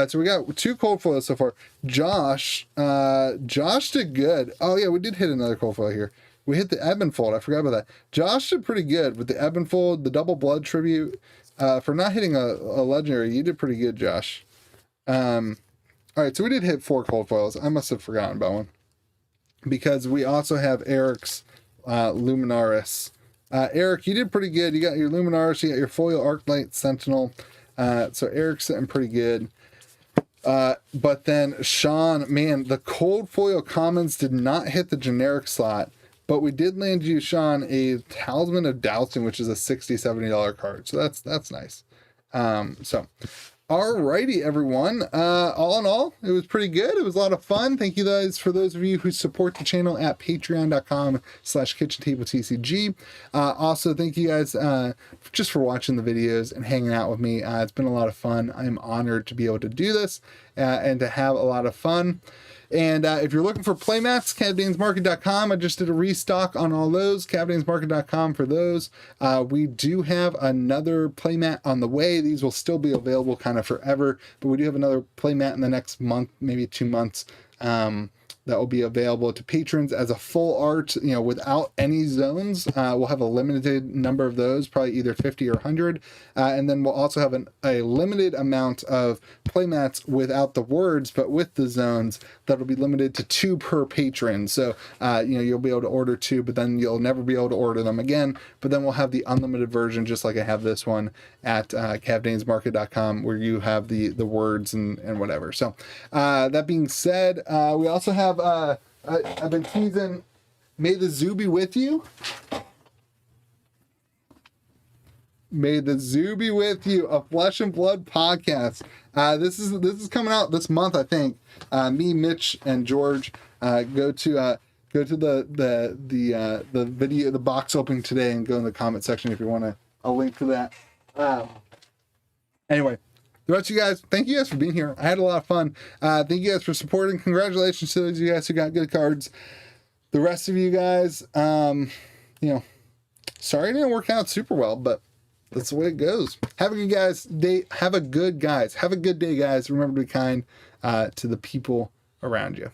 So we got 2 cold foils so far. Josh did good. Oh yeah, we did hit another cold foil here. We hit the Ebb and Fold. I forgot about that. Josh did pretty good with the Ebb and Fold, the Double Blood Tribute. For not hitting a legendary, you did pretty good, Josh. All right, so we did hit 4 cold foils. I must have forgotten about one. Because we also have Eric's Luminaris. Eric, you did pretty good. You got your Luminaris, you got your Foil Arclight Sentinel. So Eric's sitting pretty good. But then Sean, man, the cold foil commons did not hit the generic slot. But we did land you, Sean, a Talisman of Dousing, which is a $60, $70 card. So that's nice. Alrighty, everyone. All in all, it was pretty good. It was a lot of fun. Thank you guys for those of you who support the channel at patreon.com/KitchenTableTCG. Also, thank you guys just for watching the videos and hanging out with me. It's been a lot of fun. I'm honored to be able to do this and to have a lot of fun. And if you're looking for playmats, CavDanesMarket.com. I just did a restock on all those. CavDanesMarket.com for those. We do have another playmat on the way. These will still be available kind of forever, but we do have another playmat in the next month, maybe 2 months. That will be available to patrons as a full art, without any zones. We'll have a limited number of those, probably either 50 or 100. And then we'll also have a limited amount of playmats without the words, but with the zones. That'll be limited to 2 per patron. So, you'll be able to order 2, but then you'll never be able to order them again. But then we'll have the unlimited version, just like I have this one at CavDanesMarket.com, where you have the words and whatever. So, that being said, we also have I've been teasing May the Zoo Be With You. May the Zoo Be With You, a Flesh and Blood podcast. This is coming out this month, I think. Me, Mitch, and George go to the video, the box opening today, and go in the comment section if you want a link to that. Anyway. The rest of you guys, thank you guys for being here. I had a lot of fun. Thank you guys for supporting. Congratulations to those of you guys who got good cards. The rest of you guys, sorry it didn't work out super well, but that's the way it goes. Have a good day. Have a good day, guys. Remember to be kind to the people around you.